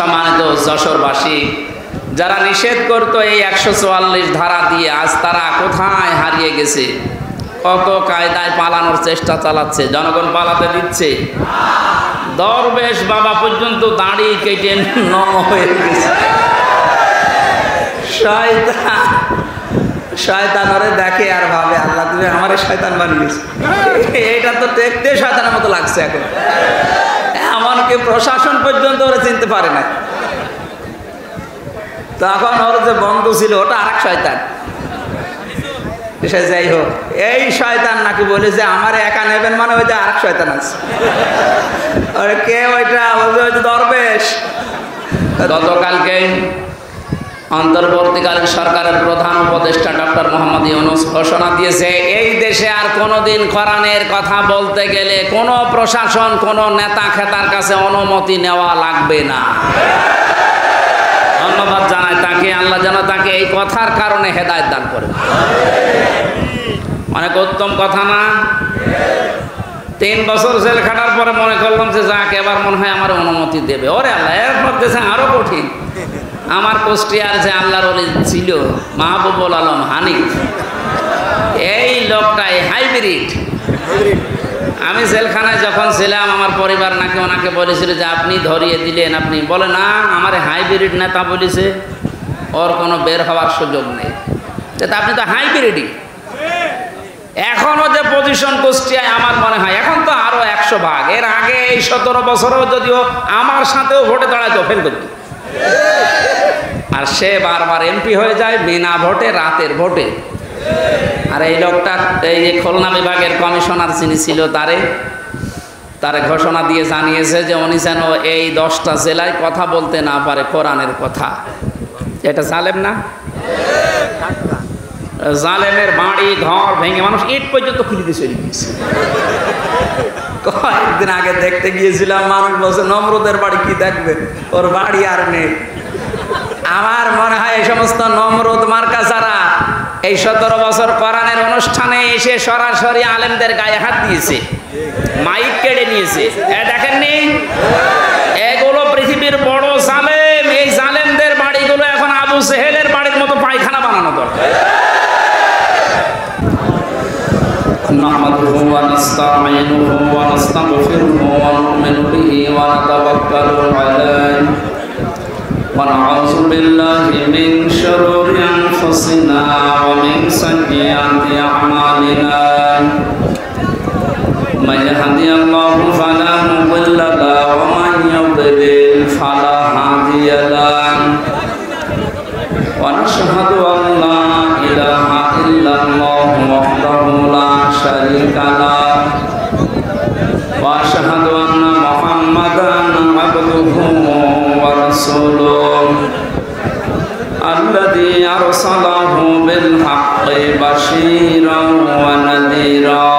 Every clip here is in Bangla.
সম্মানিত যশোরবাসী, যারা নিষেধ করতো এই 144 ধারা দিয়ে, আজ তারা কোথায় হারিয়ে গেছে? কত কায়দায় পালানোর চেষ্টা চালাচ্ছে, জনগণ পালাতে দিচ্ছে। দরবেশ বাবা পর্যন্ত দাড়ি কেটে নম হয়ে গেছে। শয়তান ওরে দেখে আর ভাবে, আল্লাহ তুমি আমারে শয়তান বানিয়েছো। এটা তো দেখতে শয়তানের মতো লাগছে এখন। এমনকি প্রশাসন পর্যন্ত ওরা চিনতে পারে না। তখন ওর যে বন্ধু ছিল ওটা আরেক শয়তান। সে যাই হোক, এই শয়তান নাকি বলে যে আমার একা নেবেন, মানে ওই যে আরেক শয়তান আছে। কে ওইটা? ওই যে দরবেশ। গতকালকে অন্তর্বর্তীকালীন সরকারের প্রধান উপদেষ্টা ডক্টর মোহাম্মদ ইউনূস ঘোষণা দিয়েছে, এই দেশে আর কোনোদিন কোরআনের কথা বলতে গেলে কোনো প্রশাসন, কোনো নেতা খেতার কাছে অনুমতি নেওয়া লাগবে না। ধন্যবাদ জানাই তাকে। আল্লাহ যেন তাকে এই কথার কারণে হেদায়েত দান করে। অনেক উত্তম কথা না? 3 বছর জেল খাটার পরে মনে করলাম যে যাক, এবার মনে হয় আমার অনুমতি দেবে। ওরে আল্লাহ, এরপর দেশে আরো কঠিন। আমার কুষ্টিয়ার যে আল্লাহর ওলি ছিল মাহবুবুল আলম হানিফ, এই লোকটাই হাইব্রিড। আমি জেলখানায় যখন ছিলাম, আমার পরিবার নাকি ওনাকে বলেছিল যে আপনি ধরিয়ে দিলেন, আপনি বলে না আমার হাইব্রিড নেতা বলেছে, ওর কোনো বের হওয়ার সুযোগ নেই। আপনি তো হাইব্রিডই। এখনো যে পজিশন কুষ্টিয়ায়, আমার মনে হয় এখন তো আরো 100 ভাগ। এর আগে এই 17 বছরেও যদিও আমার সাথেও ভোটে দাঁড়াইতো, ফেল করতো। আর সে বারবার এমপি হয়ে যায় বিনা ভোটে, রাতের ভোটে। আর এই লোকটা, এই যে খুলনা বিভাগের কমিশনার যিনি ছিল, তারে ঘোষণা দিয়ে জানিয়েছে যে উনি যেন এই 10টা জেলায় কথা বলতে না পারে কোরআনের কথা। এটা জালেম না? জালেমের বাড়ি ঘর ভেঙে মানুষ ইট পর্যন্ত খুলে দিয়ে চলে গিয়েছে। কয়েকদিন আগে দেখতে গিয়েছিলাম, মানুষ বলছে নমরুদের বাড়ি কি দেখবে, ওর বাড়ি আর নেই। আমার মনে হয় এই সমস্ত নমরুদ মার্কা যারা এই 17 বছর কোরআনের অনুষ্ঠানে এসে সরাসরি আলেমদের গায়ে হাত দিয়েছে, মাইক কেড়ে নিয়েছে, দেখেননি? এগুলো পৃথিবীর বড় জালেম। এই জালেমদের বাড়িগুলো এখন আবু জেহেলের বাড়ির মতো পায়খানা বানানো দরকার। نحمده ونستعينه ونستغفره ونؤمن به ونتوكل عليه ونعوذ بالله من شرور أنفسنا ومن سيئات أعمالنا من يهدي الله فلا مضل له ومن يضلل فلا هادي له ونشهد أن لا إله إلا الله وحده لا شريك له وأشهد أن محمدا عبده ورسوله الذي أرسله بالحق بشيرا ونذيرا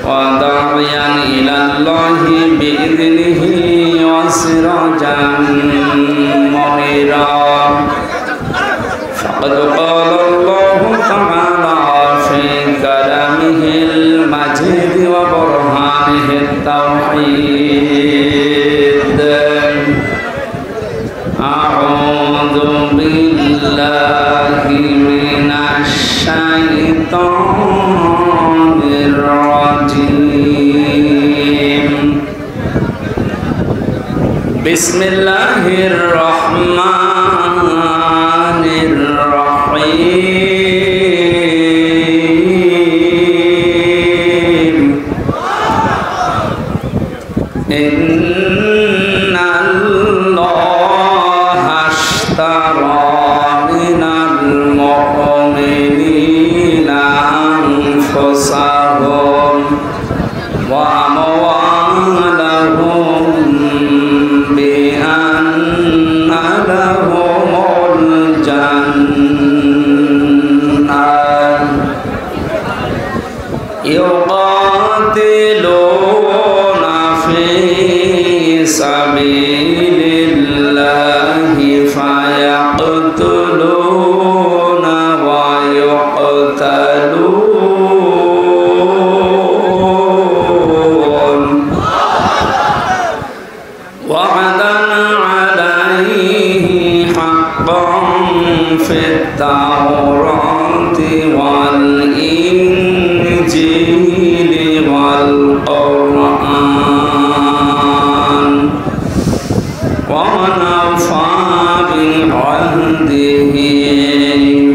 وداعيا إلى الله بإذنه وسراجا منيرا فقد قال الله تعالى في كلامه المجيد وبرهانه التوحيد أعوذ بالله من الشيطان الرجيم بسم الله الرحمن الرحيم إن الله اشترى من المؤمنين أنفسهم وأموالهم بأن لهم الجنة يقاتلون في سبيل الله فيقتلون ويقتلون وعدا حقا في التوراة والإنجيل والقرآن ومن أوفى بعهده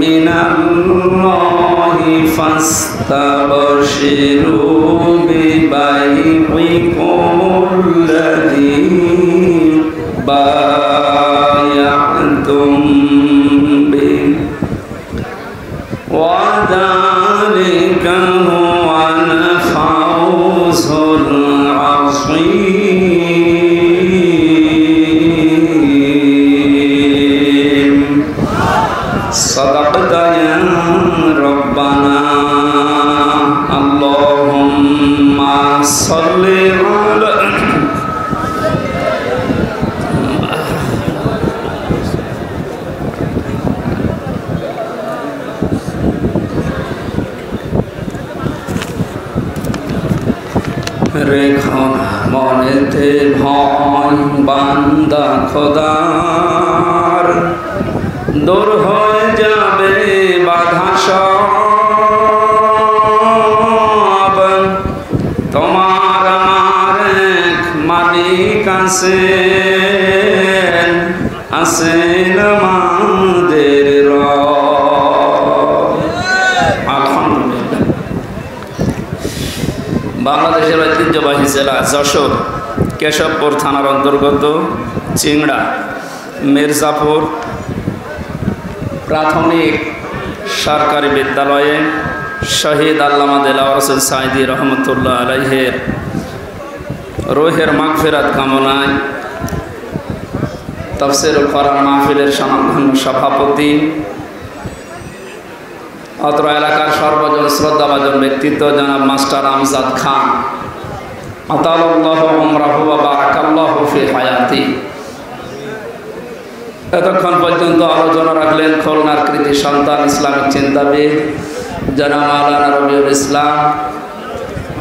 من الله فاستبشروا ببيعكم الذي بايعتم به وذلك هو الفوز العظيم صدقت يا ربنا اللهم صل على রেখো মনেতে ভয় বান্দা খোদার দূর হয়ে যাবে বাধা সব তোমার আমার এক মালিক আছেন আছেন আমাদের রব। আলহামদুলিল্লাহ। বাংলাদেশের ঐতিহ্যবাহী জেলা যশোর কেশবপুর থানার অন্তর্গত চিংড়া মির্জাপুর প্রাথমিক সরকারি বিদ্যালয়ে শহীদ আল্লামা দেলাওয়ার হোসেন সাঈদী রহমতুল্লাহ আলাইহের রুহের মাগফিরাত কামনায় তাফসীরুল কোরআন মাহফিলের স্বনামধন্য সভাপতি অত্র এলাকার সর্বজন শ্রদ্ধাভাজন ব্যক্তিত্ব জনাব মাস্টার আমজাদ খান আতালাল্লাহু উমরাহু ওয়া বারাকাল্লাহু ফি হায়াতি এতক্ষণ পর্যন্ত আলোচনা রাখলেন খুলনার কৃতি সন্তান ইসলামিক চিন্তাবিদ জনাব মাওলানা রবিউল ইসলাম।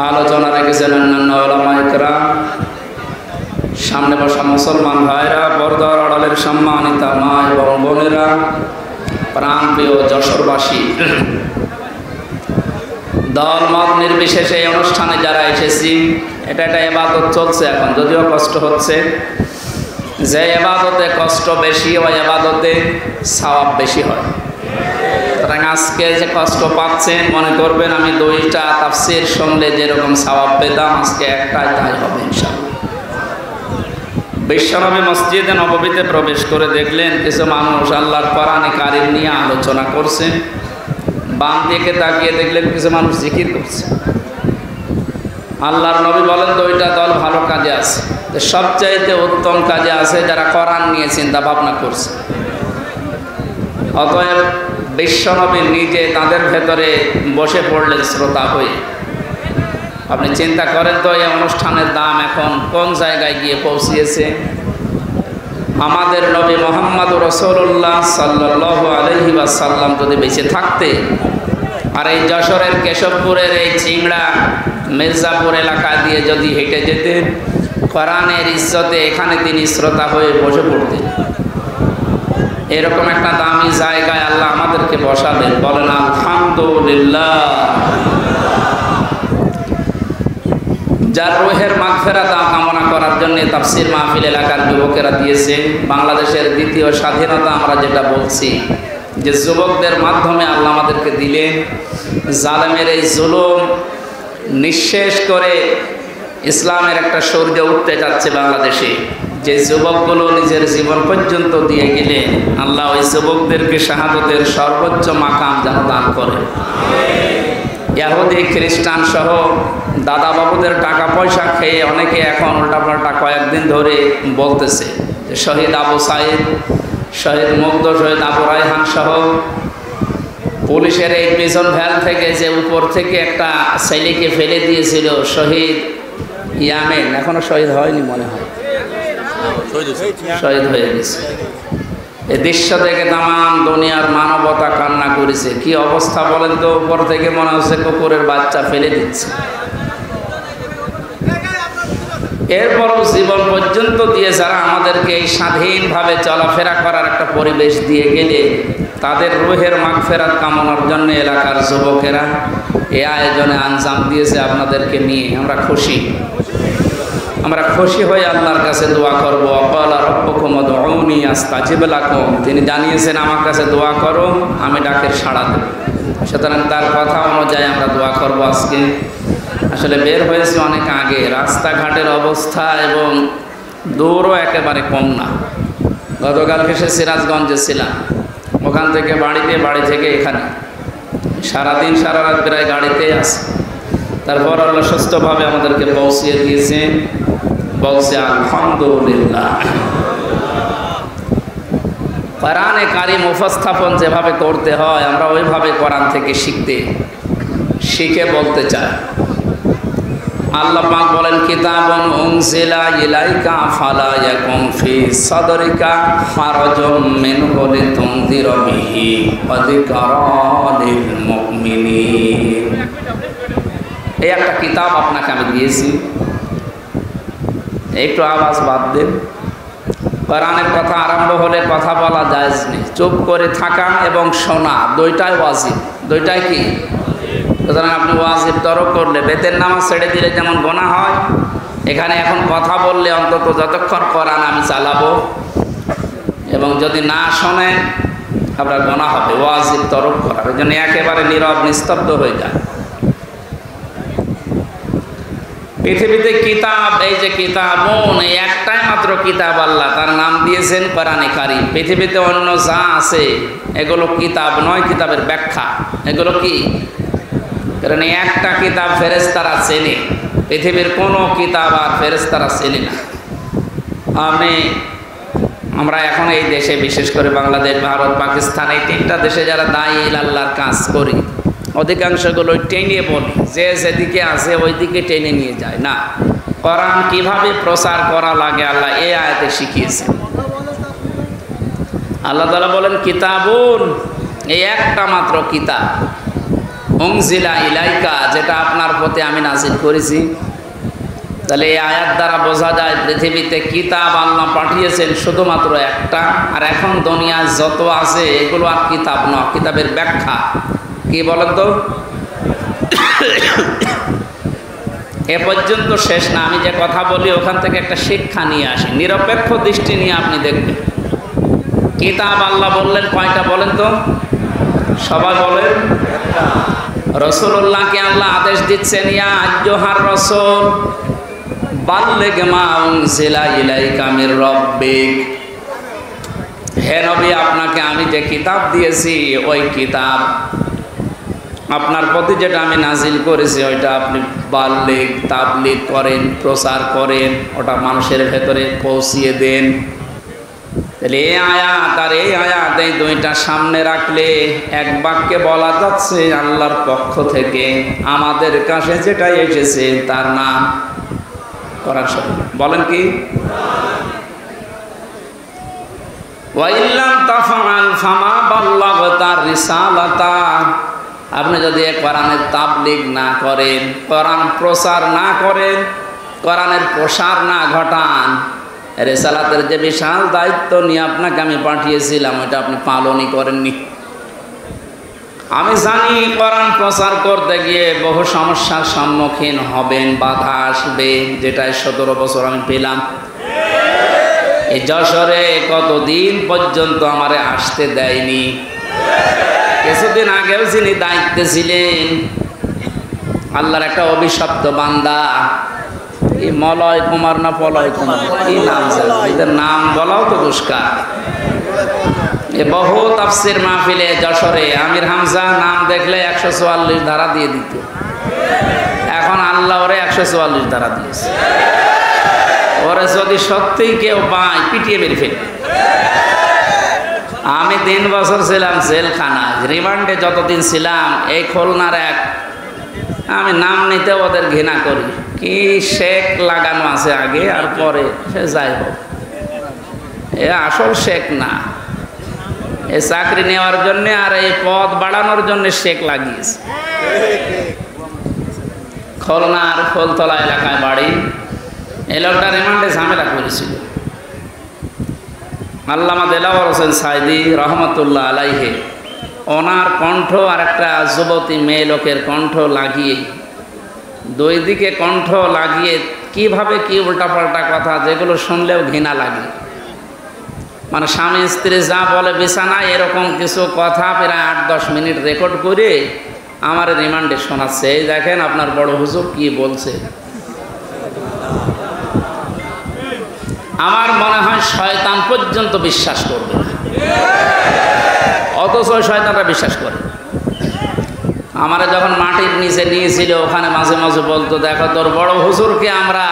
আলোচনা রেখেছেন অন্যান্য উলামায়ে কেরাম। সামনে বসা মুসলমান ভাইরা, পর্দার আড়ালের সম্মানিতা মা এবং বোনেরা, প্রাণপ্রিয় যশোরবাসী, দল মত নির্বিশেষে এই অনুষ্ঠানে যারা এসেছি, এটা একটা ইবাদত চলছে এখন, যদিও কষ্ট হচ্ছে। যে ইবাদতে কষ্ট বেশি ওই ইবাদতে সওয়াব বেশি হয়। সুতরাং আজকে যে কষ্ট পাচ্ছেন মনে করবেন আমি দুইটা তাফসীর শুনলে যেরকম সওয়াব পেতাম আজকে একটাই তাই হবে ইনশাআল্লাহ। বিশ্বনবী মসজিদে নববীতে প্রবেশ করে দেখলেন কিছু মানুষ আল্লাহর কোরআনে কারীম নিয়ে আলোচনা করছে। বাম দিকে তাকিয়ে দেখলেন কিছু মানুষ জিকির করছে। আল্লাহর নবী বলেন দুইটা দল ভালো কাজে আছে, সবচাইতে উত্তম কাজে আছে যারা কোরআন নিয়ে চিন্তা ভাবনা করছে। অতএব বিশ্বনবী নিজে তাদের ভেতরে বসে পড়লেন শ্রোতা হয়ে। আপনি চিন্তা করেন তো এই অনুষ্ঠানের দাম এখন কোন জায়গায় গিয়ে পৌঁছিয়েছে। আমাদের নবী মুহাম্মদ রাসূলুল্লাহ সাল্লাল্লাহু আলাইহি ওয়াসাল্লাম যদি বেঁচে থাকতে আর এই যশোরের কেশবপুরের এই চিংড়া মির্জাপুর এলাকা দিয়ে যদি হেঁটে যেতেন, কোরআনের ইজ্জতে এখানে তিনি শ্রোতা হয়ে বসে পড়তেন। এরকম একটা দামি জায়গায় আল্লাহ আমাদেরকে বসাবেন, বলেন আলহামদুলিল্লাহ। যার রুহের মাগফিরাত কামনা করার জন্য তাফসীর মাহফিল এলাকার যুবকেরা দিয়েছে। বাংলাদেশের দ্বিতীয় স্বাধীনতা আমরা যেটা বলছি, যে যুবকদের মাধ্যমে আল্লাহ আমাদেরকে দিলেন, জালেমের এই জুলুম নিঃশেষ করে ইসলামের একটা সূর্য উঠতে যাচ্ছে বাংলাদেশে। যে যুবকগুলো নিজের জীবন পর্যন্ত দিয়ে গেলেন, আল্লাহ ওই যুবকদেরকে শাহাদতের সর্বোচ্চ মাকাম যেন দান করে। ইহুদি খ্রিস্টান সহ দাদা বাবুদের টাকা পয়সা খেয়ে অনেকে এখন উল্টাপাল্টা কয়েকদিন ধরে বলতেছে যে শহীদ আবু সাইদ, শহীদ মুগ্ধ, শহীদ আবু রায়হান সহ পুলিশের এই পিছন ভ্যান থেকে যে উপর থেকে একটা ছেলেকে ফেলে দিয়েছিল শহীদ ইয়ামেন, এখনো শহীদ হয়নি মনে হয়, শহীদ হয়ে গেছে। এই দৃশ্য থেকে তাম দুনিয়ার মানবতা কান্না করেছে। কি অবস্থা বলেন তো, উপর থেকে মনে হচ্ছে কুকুরের বাচ্চা ফেলে দিচ্ছে। এরপরও জীবন পর্যন্ত দিয়ে যারা আমাদেরকে এই স্বাধীনভাবে চলাফেরা করার একটা পরিবেশ দিয়ে গেলে তাদের রুহের মাগফিরাত কামনার জন্য এলাকার যুবকেরা এই আয়োজনে আঞ্জাম দিয়েছে আপনাদেরকে নিয়ে আমরা খুশি হয়ে আল্লাহর কাছে দোয়া করবো। ওয়াকালা রাব্বুকুম উদউনি আস্তাজিব লাকুম, তিনি জানিয়েছেন আমার কাছে দোয়া করো, আমি ডাকের সাড়া দেব। সুতরাং তার কথা অনুযায়ী আমরা দোয়া করব। আজকে আসলে বের হয়েছে অনেক আগে, রাস্তাঘাটের অবস্থা এবং দূরও একেবারে কম না। গতকালকে সে সিরাজগঞ্জে ছিলাম, ওখান থেকে বাড়ি থেকে এখানে সারাদিন সারা রাত প্রায় গাড়িতে আসে। তারপর আল্লাহ সুস্থভাবে আমাদেরকে পৌঁছিয়ে দিয়েছেন, বলছে আলহামদুলিল্লাহ। কোরআনে কারিম উপস্থাপন যেভাবে করতে হয় আমরা ওইভাবে কোরআন থেকে শিখে বলতে চাই। আল্লাহ পাক বলেন কিতাবুন উনজিলা ইলাইকা ফালা ইয়াকুম ফি সাদরিকা হারাজুম মিনহু লিতুনযিরা বিহি ওয়া যিকরা লিল মুমিনিন। এই একটা কিতাব আপনাকে আমি দিয়েছি, একটু আওয়াজ বাদ দেন। কোরআনের কথা আরম্ভ হলে কথা বলা জায়েজ নেই, চুপ করে থাকা এবং শোনা দুইটাই ওয়াজিব। দুইটাই কি? সুতরাং আপনি ওয়াজিব তরক করলে বেতের নামাজ ছেড়ে দিলে যেমন গোনা হয়, এখানে এখন কথা বললে অন্তত যতক্ষণ কোরআন আমি চালাবো এবং যদি না শোনেন আপনার গোনা হবে। ওয়াজিব তরক করা, ওই জন্য একেবারে নীরব নিস্তব্ধ হয়ে যায়। পৃথিবীতে কিতাব, এই যে কিতাবুন, এই একটাই মাত্র কিতাব আল্লাহ তার নাম দিয়েছেন কোরআনে কারীম। পৃথিবীতে অন্য যা আছে এগুলো কিতাব নয়, কিতাবের ব্যাখ্যা। এগুলো কি? কারণ একটা কিতাব ফেরেশতারা চেনে, পৃথিবীর কোনো কিতাব আর ফেরেশতারা চেনে না। আমরা এখন এই দেশে, বিশেষ করে বাংলাদেশ, ভারত, পাকিস্তান, এই তিনটা দেশে যারা দায়ী আল্লাহর কাজ করি, অধিকাংশগুলো টেনে বলি, যে যেদিকে আছে ওই দিকে টেনে নিয়ে যায় না। কোরআন কিভাবে প্রচার করা লাগে আল্লাহ এই আয়াতে শিখিয়েছে। আল্লাহ তাআলা বলেন কিতাবুন, এই একটা মাত্র কিতাব, উনজিলা ইলাইকা, যেটা আপনার প্রতি আমি নাজিল করেছি। তাহলে এই আয়াত দ্বারা বোঝা যায় পৃথিবীতে কিতাব আল্লাহ পাঠিয়েছেন শুধুমাত্র একটা। আর এখন দুনিয়ায় যত আছে এগুলো আর কিতাব নয়, কিতাবের ব্যাখ্যা। কি বলেন তো? এ পর্যন্ত শেষ না, আমি যে কথা বলি ওখান থেকে একটা শিক্ষা নিয়ে আসি, নিরপেক্ষ দৃষ্টি নিয়ে আপনি দেখবেন। কিতাব আল্লাহ বললেন কয়টা বলেন তো? সবাই বলেন। রাসূলুল্লাহকে আল্লাহ আদেশ দিচ্ছেন, ইয়া আইয়ুহার রাসূল বাল্লিগ মা উনজিলা ইলাইকা মির রাব্বিক, হে নবী আপনাকে আমি যে কিতাব দিয়েছি ওই কিতাব, আপনার প্রতি যেটা আমি নাজিল করেছি ওইটা আপনি বাল্লিগ, তাবলিগ করেন, প্রচার করেন, ওটা মানুষের ভেতরে পৌঁছিয়ে দেন। তাহলে এই আয়াত আর এই আয়াত, এই দুইটা সামনে রাখলে এক বাক্যে বলা যাচ্ছে আল্লাহর পক্ষ থেকে আমাদের কাছে যেটা এসেছে তার নাম কোরআন শরীফ। বলেন কি? ওয়া ইল্লাম তাফআল ফামা বাল্লাগতা রিসালাতা, আপনি যদি কোরআনের তাবলিগ না করেন, কোরআন প্রচার না করেন, কোরআনের প্রসার না ঘটান, রিসালাতের যে বিশাল দায়িত্ব নিয়ে আপনাকে আমি পাঠিয়েছিলাম ওইটা আপনি পালনই করেননি। আমি জানি কোরআন প্রচার করতে গিয়ে বহু সমস্যার সম্মুখীন হবেন, বাধা আসবে, যেটা 17 বছর আমি পেলাম। এই যশোরে কতদিন পর্যন্ত আমারে আসতে দেয়নি। কিছুদিন আগেও যিনি দায়িত্বে ছিলেন, আল্লাহর একটা অভিশপ্ত বান্দা, এই মলয় কুমার না পলয় কুমার, কি নাম জানো, এদের নাম বলাও তো দুষ্কার। এ বহু তাফসির মাহফিলে যশোরে আমির হামজা নাম দেখলে 144 ধারা দিয়ে দিত। এখন আল্লাহ ওরে 144 ধারা দিয়েছে। ওরে যদি সত্যিই কেউ পায় পিটিয়ে মেরে ফেলবে। আমি 3 বছর ছিলাম জেলখানায়, রিমান্ডে যতদিন ছিলাম, এই খুলনার এক, আমি নাম নিতে ওদের ঘৃণা করি, কি শেখ লাগানো আছে আগে আর পরে, সে যাই হোক, এ আসল শেখ না, এই চাকরি নেওয়ার জন্য আর এই পদ বাড়ানোর জন্য শেখ লাগিয়েছে। খুলনার ফুলতলা এলাকায় বাড়ি। এই লোকটা রিমান্ডে ঝামেলা করেছিল। আল্লামা দেলাওয়ার হোসেন সাইদি রহমতুল্লাহ আলাইহে ওনার কণ্ঠ আর একটা যুবতী মেয়ে লোকের কণ্ঠ লাগিয়ে, দুই দিকে কণ্ঠ লাগিয়ে কিভাবে কি উল্টাপাল্টা কথা যেগুলো শুনলেও ঘৃণা লাগে। মানে স্বামী স্ত্রী যা বলে বিছানায় এরকম কিছু কথা প্রায় 8-10 মিনিট রেকর্ড করে আমার রিমান্ডে শোনাচ্ছে। এই দেখেন আপনার বড় হুজুর কি বলছে। আমার মনে হয় শয়তান পর্যন্ত বিশ্বাস করবে না, অথচ শয়তানরা বিশ্বাস করে। আমারা যখন মাটির নিচে নিয়েছিল ওখানে মাঝে মাঝে বলতো, দেখো তোর বড় হুজুরকে আমরা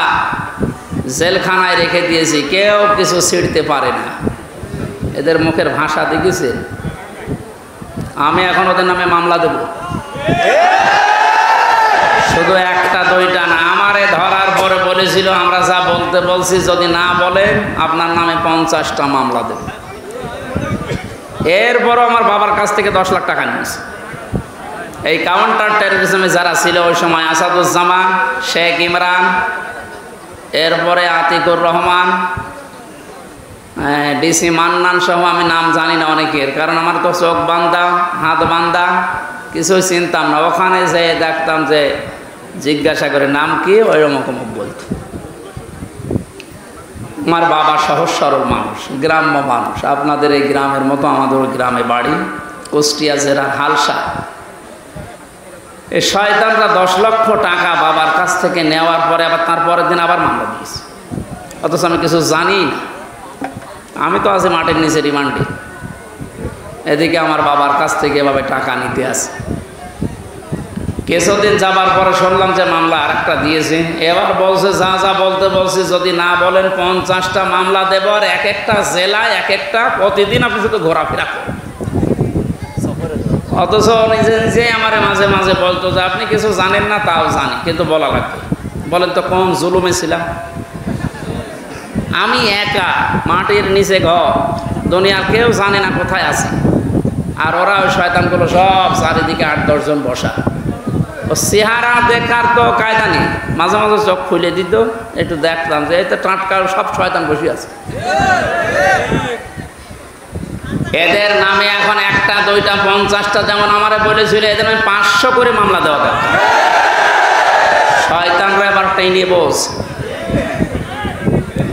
জেলখানায় রেখে দিয়েছি, কেউ কিছু ছিঁড়তে পারে না। এদের মুখের ভাষা দেখেছে। আমি এখন ওদের নামে মামলা দেব, শুধু একটা দুইটা না। আমারে ধরার পরে বলেছিল আমরা যা বলতে বলছি যদি না বলেন আপনার নামে 50টা মামলা দেব। এরপরও আমার বাবার কাছ থেকে 10 লাখ টাকা নিয়েছে। এই কাউন্টার টেরোরিজমে যারা ছিল ওই সময় আসাদুজ্জামান, শেখ ইমরান, এরপরে আতিকুর রহমান, ডিসি মান্নান সহ আমি নাম জানি না অনেকের, কারণ আমার তো চোখ বান্ধা হাত বান্ধা, কিছুই চিনতাম না। ওখানে যে দেখতাম যে জিজ্ঞাসা করে নাম কি, ওই রকম বলতো। আমার বাবা সহজ সরল মানুষ, গ্রাম্য মানুষ, আপনাদের এই গ্রামের মতো আমাদের গ্রামে বাড়ি, কুষ্টিয়া জেলার হালসা। এই শয়তানরা 10 লক্ষ টাকা বাবার কাছ থেকে নেওয়ার পরে আবার তারপরের দিন আবার মামলা দিয়েছে, অথচ আমি কিছু জানি না। আমি তো আছি মাটির নিচে রিমান্ডে, এদিকে আমার বাবার কাছ থেকে এভাবে টাকা নিতে আসে। কিছুদিন যাবার পরে শুনলাম যে মামলা আরেকটা দিয়েছে। এবার বলছে যা যা বলতে বলছে যদি না বলেন 50টা মামলা দেব, আর এক একটা জেলায় এক একটা, প্রতিদিন আপনি শুধু ঘোরাফেরা করেন। অথচ নিজে নিজে আমার মাঝে মাঝে বলতো যে আপনি কিছু জানেন না, তাও জানি, কিন্তু বলা লাগবে। বলেন তো কোন জুলুমে ছিলাম আমি? একা মাটির নিচে ঘর, দুনিয়ার কেউ জানে না কোথায় আছি, আর ওরা ওই শয়তানগুলো সব চারিদিকে 8-10 জন বসা। ও চেহারা দেখার তো কায়দা নেই, মাঝে মাঝে চোখ খুলে দিত, একটু দেখতাম যে এই তো টাটকা সব শয়তান বসে আছে। এদের নামে এখন একটা দুইটা 50টা, যেমন আমারে বলেছিল এদের নামে 500 করে মামলা দেওয়া দরকার। শয়তানরা এবার টেনে বস।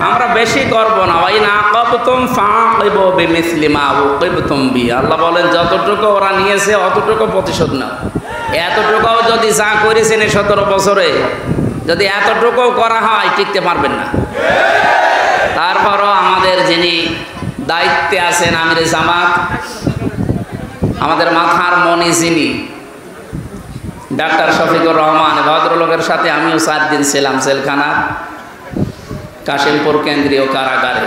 আমরা বেশি করবো না, ভাই না কবতুম ফাকিবু বিমিসলি মা উকিবতুম বি। আল্লাহ বলেন যতটুকু ওরা নিয়েছে অতটুকু প্রতিশোধ নাও। এতটুকুও যদি যা করেছেন 17 বছরে যদি এতটুকু করা হয় টিকতে পারবেন না। তারপরও আমাদের যিনি দায়িত্বে আছেন আমিরে জামাত, আমাদের মাথার মনি যিনি ডাক্তার শফিকুর রহমান, ভদ্রলোকের সাথে আমিও 4 দিন ছিলাম জেলখানা কাশিমপুর কেন্দ্রীয় কারাগারে।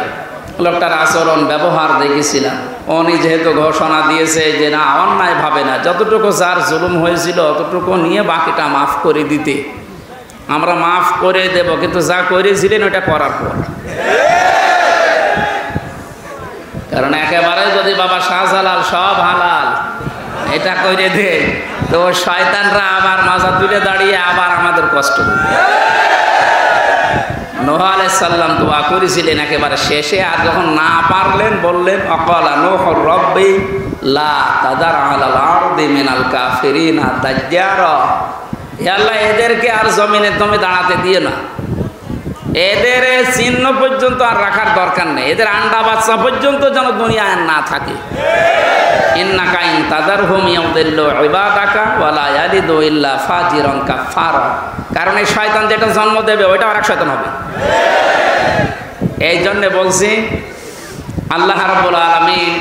লোকটার আচরণ ব্যবহার দেখেছিলাম। উনি যেহেতু ঘোষণা দিয়েছে যে না অন্যায় ভাবে না, যতটুকু যার জুলুম হয়েছিল অতটুকু নিয়ে বাকিটা মাফ করে দিতে, আমরা মাফ করে দেব, কিন্তু যা করেছিলেন ওটা করার পর। কারণ একেবারে যদি বাবা শাহজালাল সব হালাল এটা করে দে, তো শয়তানরা আবার মাজা তুলে দাঁড়িয়ে আবার আমাদের কষ্ট দেবে। নূহ আলাইহিস সালাম দোয়া করেছিলেন একেবারে শেষে, আর যখন না পারলেন বললেন অকালা নূহ রব্বি লা তাদার আলাল আরদি মিনাল কাফিরিনা দাজ্জারা। হে আল্লাহ এদেরকে আর জমিনে তুমি দাঁড়াতে দিও না, এদের চিহ্ন পর্যন্ত আর রাখার দরকার নেই, এদের আন্ডা বাচ্চা পর্যন্ত যেন দুনিয়ায় না থাকে। ইন্নাকা ইন তাযারহুম ইয়াউদিল্লু ইবাদাকা ওয়ালা ইয়ালিদু ইল্লা ফাজিরান কাফারা। কারণ এই শয়তান যেটা জন্ম দেবে ওইটা আরেক শয়তান হবে। এই জন্যে বলছি আল্লাহ রাব্বুল আলামিন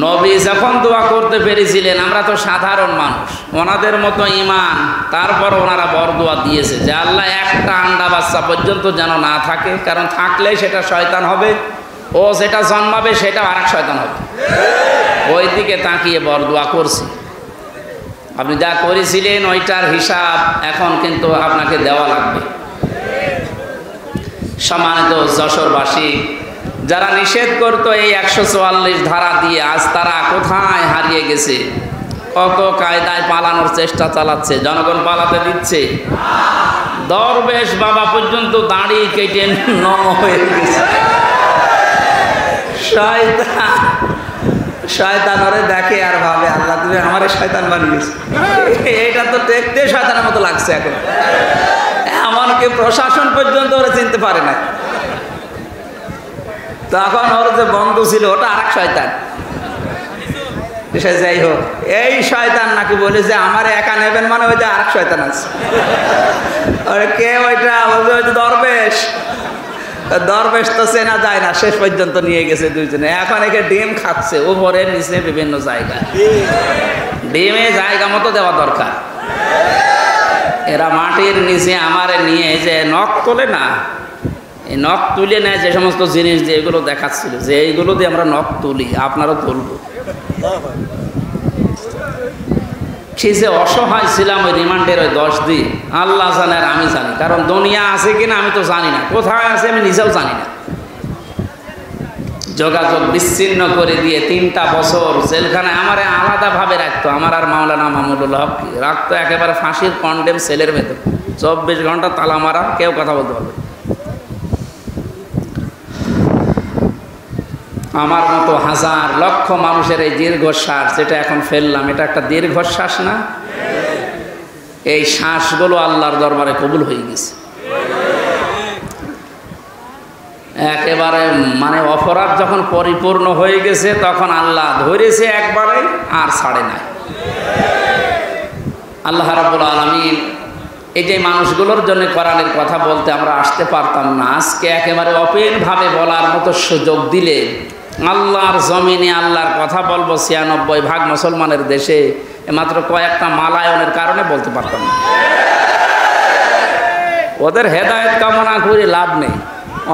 নবী যখন দোয়া করতে পেরেছিলেন, আমরা তো সাধারণ মানুষ, ওনাদের মতো ইমান, তারপর ওনারা বরদোয়া দিয়েছে যে আল্লাহ একটা আন্ডা বাচ্চা পর্যন্ত যেন না থাকে, কারণ থাকলে সেটা শয়তান হবে, ও যেটা জন্মাবে সেটা আরেক শয়তান হবে। ওই দিকে তাকিয়ে বরদোয়া করছি। আপনি যা করেছিলেন ওইটার হিসাব এখন কিন্তু আপনাকে দেওয়া লাগবে। সম্মানিত যশোরবাসী, যারা নিষেধ করতো এই 144 ধারা দিয়ে, আজ তারা কোথায় হারিয়ে গেছে, কত কায়দায় পালানোর চেষ্টা চালাচ্ছে, জনগণ পালাতে দিচ্ছে। দরবেশ বাবা পর্যন্ত দাড়ি কেটে নম হয়ে গেছে। শয়তান ওরে দেখে আর ভাবে, আল্লাহ তুমি আমারে শয়তান বানিয়েছো। এটা তো দেখতে শয়তানের মতো লাগছে এখন, এমনকি প্রশাসন পর্যন্ত ওরা চিনতে পারে না। তখন ওর যে বন্ধু ছিল ওটা আরেক শয়তান। যাই হোক, এই শয়তান নাকি বলে যে আমার একা নেবেন মানে ওই যে আরেক শয়তান আছে। কে ওইটা বলবে? ওই যে দরবেশ। দরবেশ তো চেনা যায় না, শেষ পর্যন্ত নিয়ে গেছে দুইজনে। এখন একে ডিম খাচ্ছে উপরে নিচে বিভিন্ন জায়গায়। ডিমে জায়গা মতো দেওয়া দরকার। এরা মাটির নিচে আমারে নিয়ে যে নখ তোলে না, এই নখ তুলে নেয় যে সমস্ত জিনিস দিয়ে, এগুলো দেখাচ্ছিল যে এইগুলো দিয়ে আমরা নখ তুলি, আপনারও তুলব। সে যে অসহায় ছিলাম ওই রিমান্ডের ওই 10 দিন, আল্লাহ জানে আর আমি জানি। কারণ দুনিয়া আছে কিনা আমি তো জানি না, কোথায় আছে আমি নিজেও জানি না। যোগাযোগ বিচ্ছিন্ন করে দিয়ে 3টা বছর জেলখানায় আমারে আলাদাভাবে রাখতো। আমার আর মাওলানা মামুনুল হক রাখতো একেবারে ফাঁসির কন্ডেম সেলের ভেতর, 24 ঘন্টা তালা মারা, কেউ কথা বলতে পারবে। আমার মতো হাজার লক্ষ মানুষের এই দীর্ঘশ্বাস যেটা এখন ফেললাম, এটা একটা দীর্ঘশ্বাস না? এই শ্বাসগুলো আল্লাহর দরবারে কবুল হয়ে গেছে। একেবারে মানে অপরাধ যখন পরিপূর্ণ হয়ে গেছে তখন আল্লাহ ধরেছে একবারে আর ছাড়ে নাই। আল্লাহ রাব্বুল আলামিন এই যে মানুষগুলোর জন্য কোরআনের কথা বলতে আমরা আসতে পারতাম না, আজকে একেবারে ওপেনভাবে বলার মতো সুযোগ দিলে আল্লাহর জমিনে আল্লাহর কথা বলবো 96% মুসলমানের দেশে, মাত্র কয়েকটা মালায়নের কারণে বলতে পারতাম না। ওদের হেদায়েত কামনা করে লাভ নেই।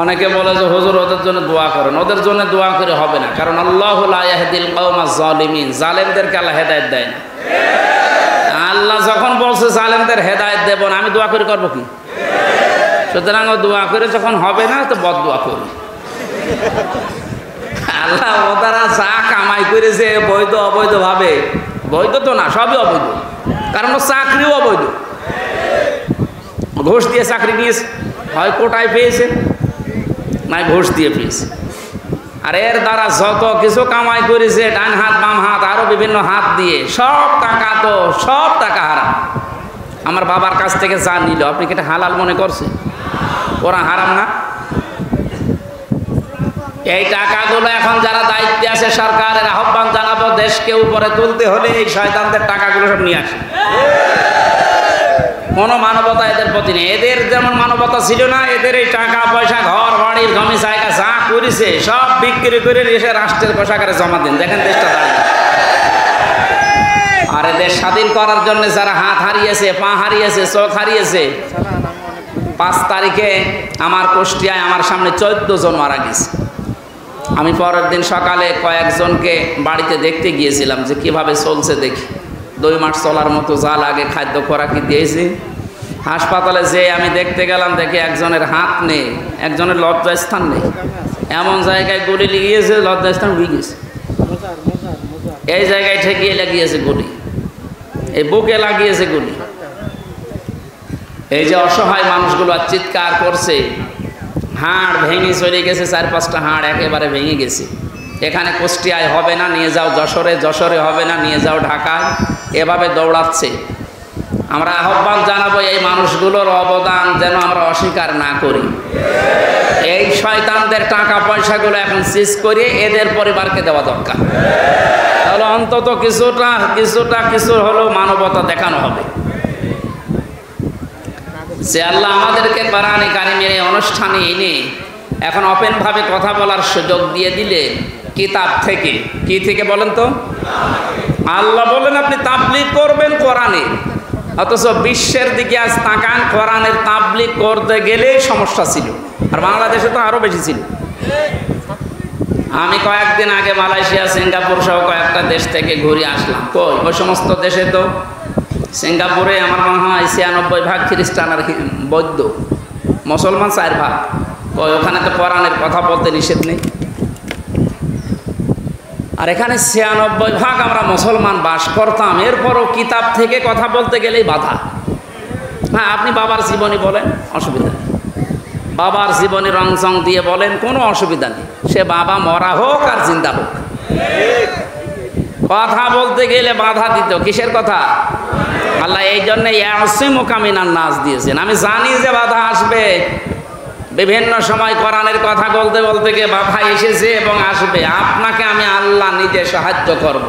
অনেকে বলে যে হুজুর ওদের জন্য দোয়া করেন, ওদের জন্য দোয়া করে হবে না, কারণ আল্লাহু লা ইয়াহদিল কওমাজ জালিমিন, জালেমদেরকে আল্লাহ হেদায়েত দেয় না। আল্লাহ যখন বলছে জালেমদের হেদায়েত দেব না, আমি দোয়া করে করবো কি? সুতরাং দোয়া করে যখন হবে না তো বদদোয়া করি। আল্লাহ ওরা যা কামাই করেছে বৈধ অবৈধ ভাবে, বৈধ তো না, সবই অবৈধ, কারণ চাকরিও অবৈধ। ঘুষ দিয়ে চাকরি নিয়েছে, হয় কোটায় পেয়েছে নাই ঘুষ দিয়ে পেয়েছে। আর এর দ্বারা যত কিছু কামাই করেছে ডান হাত বাম হাত আরো বিভিন্ন হাত দিয়ে, সব টাকা তো সব টাকা হারাম। আমার বাবার কাছ থেকে যা নিল আপনি কি এটা হালাল মনে করছেন? ওরা হারাম না? এই টাকাগুলো এখন যারা দায়িত্বে আছে সরকারের আহ্বান জানাবো, দেশকে উপরে তুলতে হলে এই শয়তানদের টাকাগুলো সব নিয়ে আসে। কোনো মানবতা এদের প্রতি নেই। এদের যেমন মানবতা ছিল না, এদের এই টাকা পয়সা ঘর বাড়ির জমি জায়গা যা করেছে সব বিক্রি করে এসে রাষ্ট্রের কোষাগারে জমা দিন, দেখেন দেশটা দাঁড়িয়ে। আর এদের স্বাধীন করার জন্য যারা হাত হারিয়েছে, পা হারিয়েছে, চোখ হারিয়েছে, 5 তারিখে আমার কুষ্টিয়ায় আমার সামনে 14 জন মারা গেছে। আমি পরের দিন সকালে কয়েকজনকে বাড়িতে দেখতে গিয়েছিলাম যে কিভাবে চলছে দেখি। 2 মাস চলার মতো যা লাগে খাদ্য খোরাকি দিয়েছি। হাসপাতালে যেয়ে আমি দেখতে গেলাম, দেখি একজনের হাত নেই, একজনের লজ্জাস্থান নেই, এমন জায়গায় গুলি লেগিয়েছে, লজ্জাস্থান উড়ে গেছে। এই জায়গায় ঠেকিয়ে লাগিয়েছে গুলি, এই বুকে লাগিয়েছে গুলি। এই যে অসহায় মানুষগুলো আর চিৎকার করছে, হাড় ভেঙে চলে গেছে, 4-5টা হাড় একেবারে ভেঙে গেছে। এখানে কুষ্টিয়ায় হবে না, নিয়ে যাও যশোরে, যশোরে হবে না, নিয়ে যাও ঢাকায়, এভাবে দৌড়াচ্ছে। আমরা আহ্বান জানাবো এই মানুষগুলোর অবদান যেন আমরা অস্বীকার না করি। এই শয়তানদের টাকা পয়সাগুলো এখন সিজ করে এদের পরিবারকে দেওয়া দরকার, তাহলে অন্তত কিছু হলেও মানবতা দেখানো হবে। যে আল্লাহ আমাদেরকে কোরআনে কারিমের এই অনুষ্ঠানে এনে এখন ওপেনভাবে কথা বলার সুযোগ দিয়ে দিলে, কিতাব থেকে, কি থেকে বলেন তো? আল্লাহ বলেন আপনি তাবলীগ করবেন কোরআনে, অথচ বিশ্বের দিকে আজ তাকান, কোরআনের তাবলীগ করতে গেলে সমস্যা ছিল, আর বাংলাদেশে তো আরো বেশি ছিল। আমি কয়েকদিন আগে মালয়েশিয়া, সিঙ্গাপুর সহ কয়েকটা দেশ থেকে ঘুরে আসলাম। কই ওই সমস্ত দেশে তো, সিঙ্গাপুরে আমার মনে হয় 96% খ্রিস্টান আর বৌদ্ধ, মুসলমান 4%। কই ওখানে তো কোরআনের কথা বলতে নিষেধ নেই। আর এখানে 96% আমরা মুসলমান বাস করতাম, এরপরও কিতাব থেকে কথা বলতে গেলেই বাধা। হ্যাঁ, আপনি বাবার জীবনী বলেন, অসুবিধা নেই। বাবার জীবনী রং চং দিয়ে বলেন, কোনো অসুবিধা নেই। সে বাবা মরা হোক আর জিন্দা হোক, কথা বলতে গেলে বাধা দিত। কিসের কথা? আল্লাহ এই জন্য ইয়াসিমুকামিনান নাস দিয়েছেন। আমি জানি যে বাধা আসবে, বিভিন্ন সময় কোরআনের কথা বলতে বলতে গিয়ে বাধা এসেছে এবং আসবে। আপনাকে আমি আল্লাহ নিজে সাহায্য করব।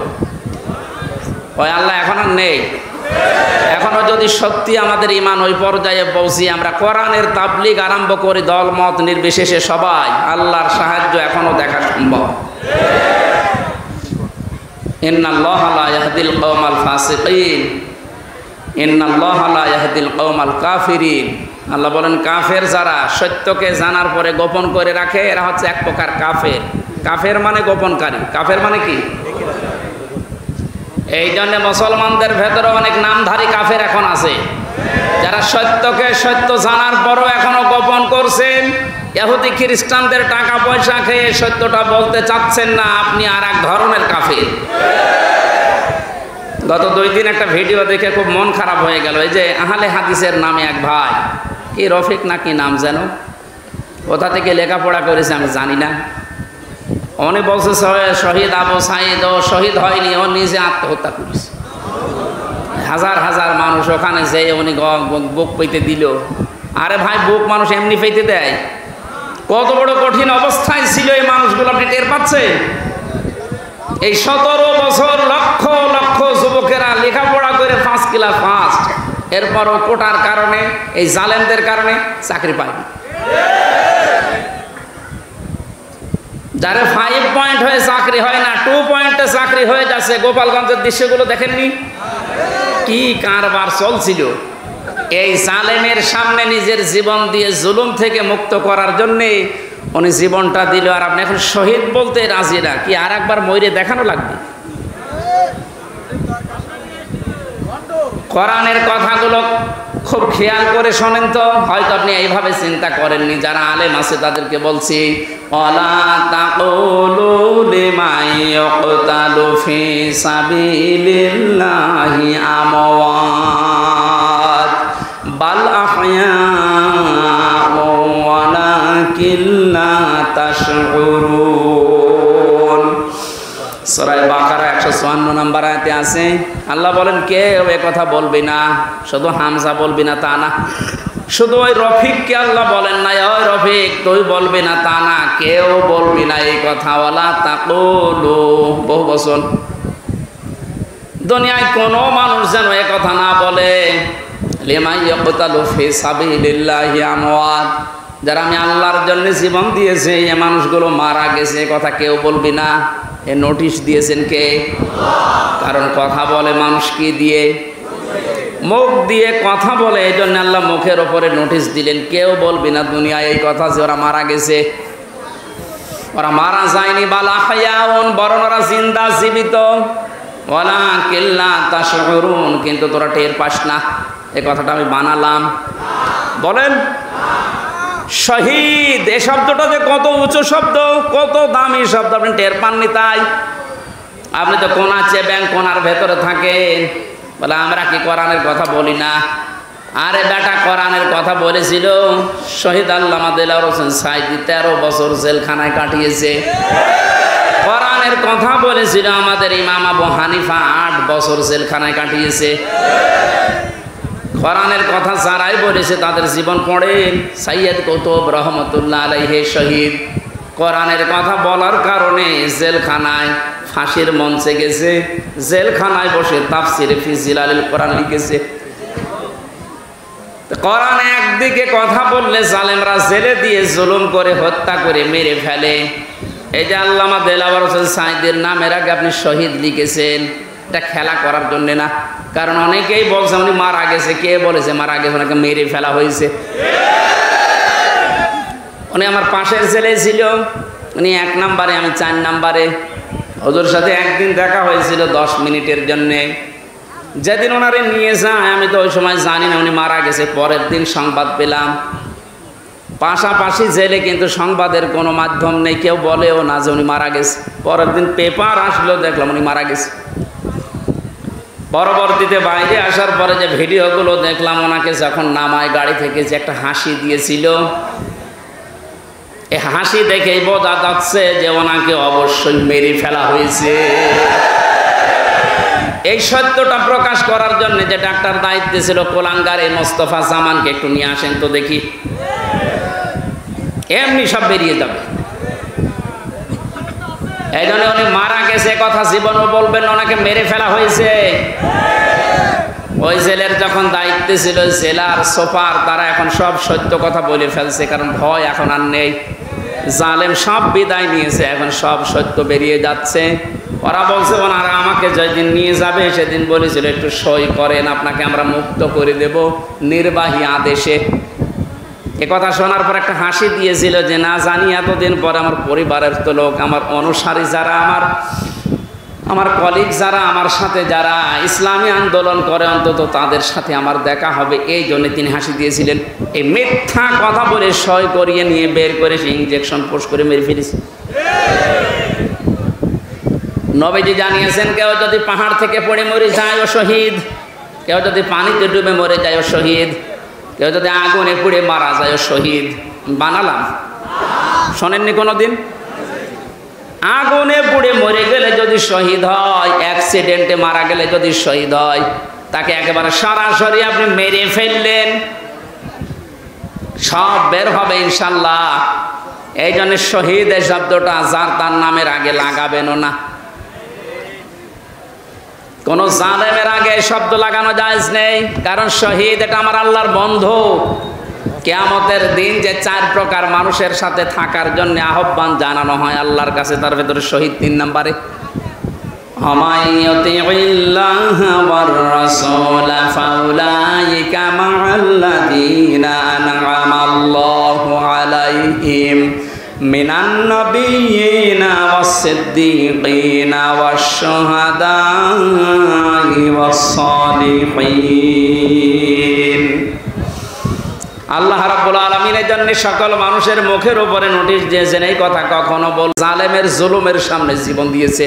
ওই আল্লাহ এখন আর নেই। এখনো যদি সত্যি আমাদের ঈমান ওই পর্যায়ে পৌঁছি, আমরা কোরআনের তাবলীগ আরম্ভ করি, দল মত নির্বিশেষে সবাই, আল্লাহর সাহায্য এখনো দেখা সম্ভব। ইন্নাল্লাহা লা ইয়াহদিল কওমাল ফাসিকিন, ইন্নাল্লাহা লা ইয়াহদিল কওমাল কাফিরিন। আল্লাহ বলেন, কাফের যারা সত্যকে জানার পরে গোপন করে রাখে, এরা হচ্ছে এক প্রকার কাফের। কাফের মানে গোপনকারী। কাফের মানে কি? এই জন্য মুসলমানদের ভেতরে অনেক নামধারী কাফের এখন আছে, যারা সত্যকে সত্য জানার পরও এখনো গোপন করছেন। ইহুদি খ্রিস্টানদের টাকা পয়সা খেয়ে সত্যটা বলতে চাচ্ছেন না, আপনি আর এক ধরনের কাফের। গত 2 দিন একটা ভিডিও দেখে খুব মন খারাপ হয়ে গেল। এই যে আহলে হাদিসের নামে এক ভাই, কি রফিক না কি নাম যেন, কোথা থেকে লেখাপড়া করেছে আমি জানি না, উনি বলছে শহীদ আবু সাইদ, ও শহীদ হয়নি, ও নিজে আত্মহত্যা করেছে। হাজার হাজার মানুষ ওখানে যেয়ে উনি বুক পেতে দিল। আরে ভাই, বুক মানুষ এমনি পেতে দেয়? কত বড় কঠিন অবস্থায় ছিল এই মানুষগুলো, আপনি টের পাচ্ছেন? এই 17 বছর লক্ষ লক্ষ যুবকেরা লেখাপড়া করে 5 ক্লাস ফার্স্ট, এরপরও কোটার কারণে, এই জালেমদের কারণে চাকরি পায়নি। যারা 5 পয়েন্ট হয়ে চাকরি হয় না, 2 পয়েন্টে চাকরি হয়ে যাচ্ছে। গোপালগঞ্জের দৃশ্যগুলো দেখেননি? কি কারবার চলছিল! এই জালেমের সামনে নিজের জীবন দিয়ে জুলুম থেকে মুক্ত করার জন্যে উনি জীবনটা দিল। আর আপনি এখন শহীদ বলতে রাজি না? কি আর একবার মরে দেখানো লাগবে? কোরআনের কথাগুলো খুব খেয়াল করে শোনেন তো। হয়তো আপনি এইভাবে চিন্তা করেননি। যারা আলেম আছে তাদেরকে বলছি, ওয়ালা তাকুলু লিমান ইয়াকতালু ফি সাবিলিল্লাহি আমওয়াত বাল আহইয়াউ ওয়ালাকিন লা তাশউরুন। সূরা বাকারা 154 নম্বর আয়াতে আছে, আল্লাহ বলেন, কেউ এ কথা বলবি না। শুধু হামজা বলবি না তা না, শুধু ওই রফিককে আল্লাহ বলেন না, ওই রফিক তুই বলবি না তা না, কেউ বলবি না এই কথা। ওয়ালা তাকুলু, বহু বচন। দুনিয়ায় কোনো মানুষ যেন এ কথা না বলে, লিমান ইয়াকতালু ফি সাবিলিল্লাহি আমওয়াত, যারা আমি আল্লাহর জন্য জীবন দিয়েছে এই মানুষগুলো মারা গেছে, এ কথা কেউ বলবি না। এ নোটিশ দিয়েছেন কে? কারণ কথা বলে মানুষ কি দিয়ে? মুখ দিয়ে কথা বলে। এই জন্য আল্লাহ মুখের ওপরে নোটিশ দিলেন, কেউ বলবি না দুনিয়ায় এই কথা যে ওরা মারা গেছে। ওরা মারা যায়নি, বালা হায়াউন, বরং ওরা জিন্দা, জীবিত। ওয়ালাকিন লা তাশউরুন, কিন্তু তোরা টের পাস না। এই কথাটা আমি বানালাম। বলেন, শহীদ এই শব্দটা যে কত উঁচু শব্দ, কত দামি শব্দ, আপনি টের পাননি। তাই আপনি তো কোনা চেয়ে কোনার ভেতরে থাকেন, বলে আমরা কি কোরআনের কথা বলি না? আরে বেটা, কোরআনের কথা বলেছিল শহীদ আল্লামা দেলাওয়ার হোসেন সাঈদী, 13 বছর জেলখানায় কাটিয়েছে। কোরআনের কথা বলেছিল আমাদের ইমাম আবু হানিফা, 8 বছর জেলখানায় কাটিয়েছে। কোরআনের কথা যারাই বলেছে তাদের জীবন পড়েন। সাইয়্যিদ কুতুব রহমতুল্লাহ আলাইহি শহীদ, কোরআনের কথা বলার কারণে জেলখানায়, ফাঁসির মঞ্চে গেছে, জেলখানায় বসে তাফসিরে ফি জিলালিল কোরআন লিখেছে। কোরআন একদিকে কথা বললে জালেমরা জেলে দিয়ে জুলুম করে, হত্যা করে, মেরে ফেলে। এই যে আল্লামা দেলাওয়ার হোসেন সাঈদীর নামের আগে আপনি শহীদ লিখেছেন, এটা খেলা করার জন্য না। কারণ অনেকেই বলছে উনি মারা গেছে। কে বলেছে মারা গেছে? ওনাকে মেরে ফেলা হয়েছে। উনি আমার পাশের ছেলে ছিল, উনি 1 নম্বরে, আমি 4 নম্বরে। হুজুর সাথে একদিন দেখা হয়েছিল 10 মিনিটের জন্যে। যেদিন ওনারে নিয়ে যায় আমি তো ওই সময় জানি না উনি মারা গেছে। পরের দিন সংবাদ পেলাম। পাশাপাশি জেলে, কিন্তু সংবাদের কোনো মাধ্যম নেই, কেউ বলেও না যে উনি মারা গেছে। পরের দিন পেপার আসলো, দেখলাম উনি মারা গেছে। পরবর্তীতে বাইরে আসার পরে যে ভিডিওগুলো দেখলাম, ওনাকে যখন নামায় গাড়ি থেকে যে একটা হাসি দিয়েছিল, এই হাসি দেখেই বোঝা যাচ্ছে যে ওনাকে অবশ্যই মেরে ফেলা হয়েছে। এই সত্যটা প্রকাশ করার জন্য যে ডাক্তার দায়িত্বে ছিল কোলাঙ্গার এই মোস্তফা জামানকে একটু নিয়ে আসেন তো দেখি, এমনি সব বেরিয়ে যাবে। এই জন্য উনি মারা গেছে কথা জীবনও বলবেন, ওনাকে মেরে ফেলা হয়েছে। ওই জেলের যখন দায়িত্বে ছিল জেলার সুপার, তারা এখন সব সত্য কথা বলে ফেলছে, কারণ ভয় এখন আর নেই। জালেম সব বিদায় নিয়েছে, এখন সব সত্য বেরিয়ে যাচ্ছে। ওরা বলছে ওনারা আমাকে যেদিন নিয়ে যাবে সেদিন বলেছিল একটু সই করেন, আপনাকে আমরা মুক্ত করে দেব নির্বাহী আদেশে। এ কথা শোনার পর একটা হাসি দিয়েছিল যে না জানি এতদিন পরে আমার পরিবারের তো লোক, আমার অনুসারী যারা, আমার কলিগ যারা, আমার সাথে যারা ইসলামী আন্দোলন করে, অন্তত তাদের সাথে আমার দেখা হবে, এই জন্য তিনি হাসি দিয়েছিলেন। এই মিথ্যা কথা বলে সই করিয়ে নিয়ে বের করে সে ইঞ্জেকশন পোষ করে মেরে ফেলেছে। নবীজি জানিয়েছেন কেউ যদি পাহাড় থেকে পড়ে মরে যায় ও শহীদ, কেউ যদি পানিতে ডুবে মরে যায় ও শহীদ, কেউ যদি আগুনে পুড়ে মারা যায় ও শহীদ। বানালাম, শোনেননি কোনোদিন? আগুনে পুড়ে মরে গেলে যদি শহীদ হয়, অ্যাক্সিডেন্টে মারা গেলে যদি শহীদ হয়, তাকে একেবারে সরাসরি আপনি মেরে ফেললেন, সব বের হবে ইনশাল্লাহ। এই জন্য শহীদ এই শব্দটা যার তার নামের আগে লাগাবেনও না। কোন জালেমের আগে এই শব্দ লাগানো জায়েজ নেই, কারণ শহীদ এটা আমার আল্লাহর বন্ধু। কিয়ামতের দিন যে 4 প্রকার মানুষের সাথে থাকার জন্য আহ্বান জানানো হয় আল্লাহর কাছে, তার ভেতরে শহীদ 3 নম্বরে। আমাইয়ুতিল্লাহ ওয়ার রাসূল ফাউলাইকা মা'আল্লাযীনা আন'আমাল্লাহু আলাইহিম মিনান নাবিয়্যিনা ওয়াস-সিদ্দীকিনা ওয়াশ-শুহাদা'i ওয়াস-সালিহিন। আল্লাহ রাব্বুল আলামিনের জন্য সকল মানুষের মুখের উপরে নোটিশ দিয়েছেন, এই কথা কখনো বল। জালেমের জুলুমের সামনে জীবন দিয়েছে,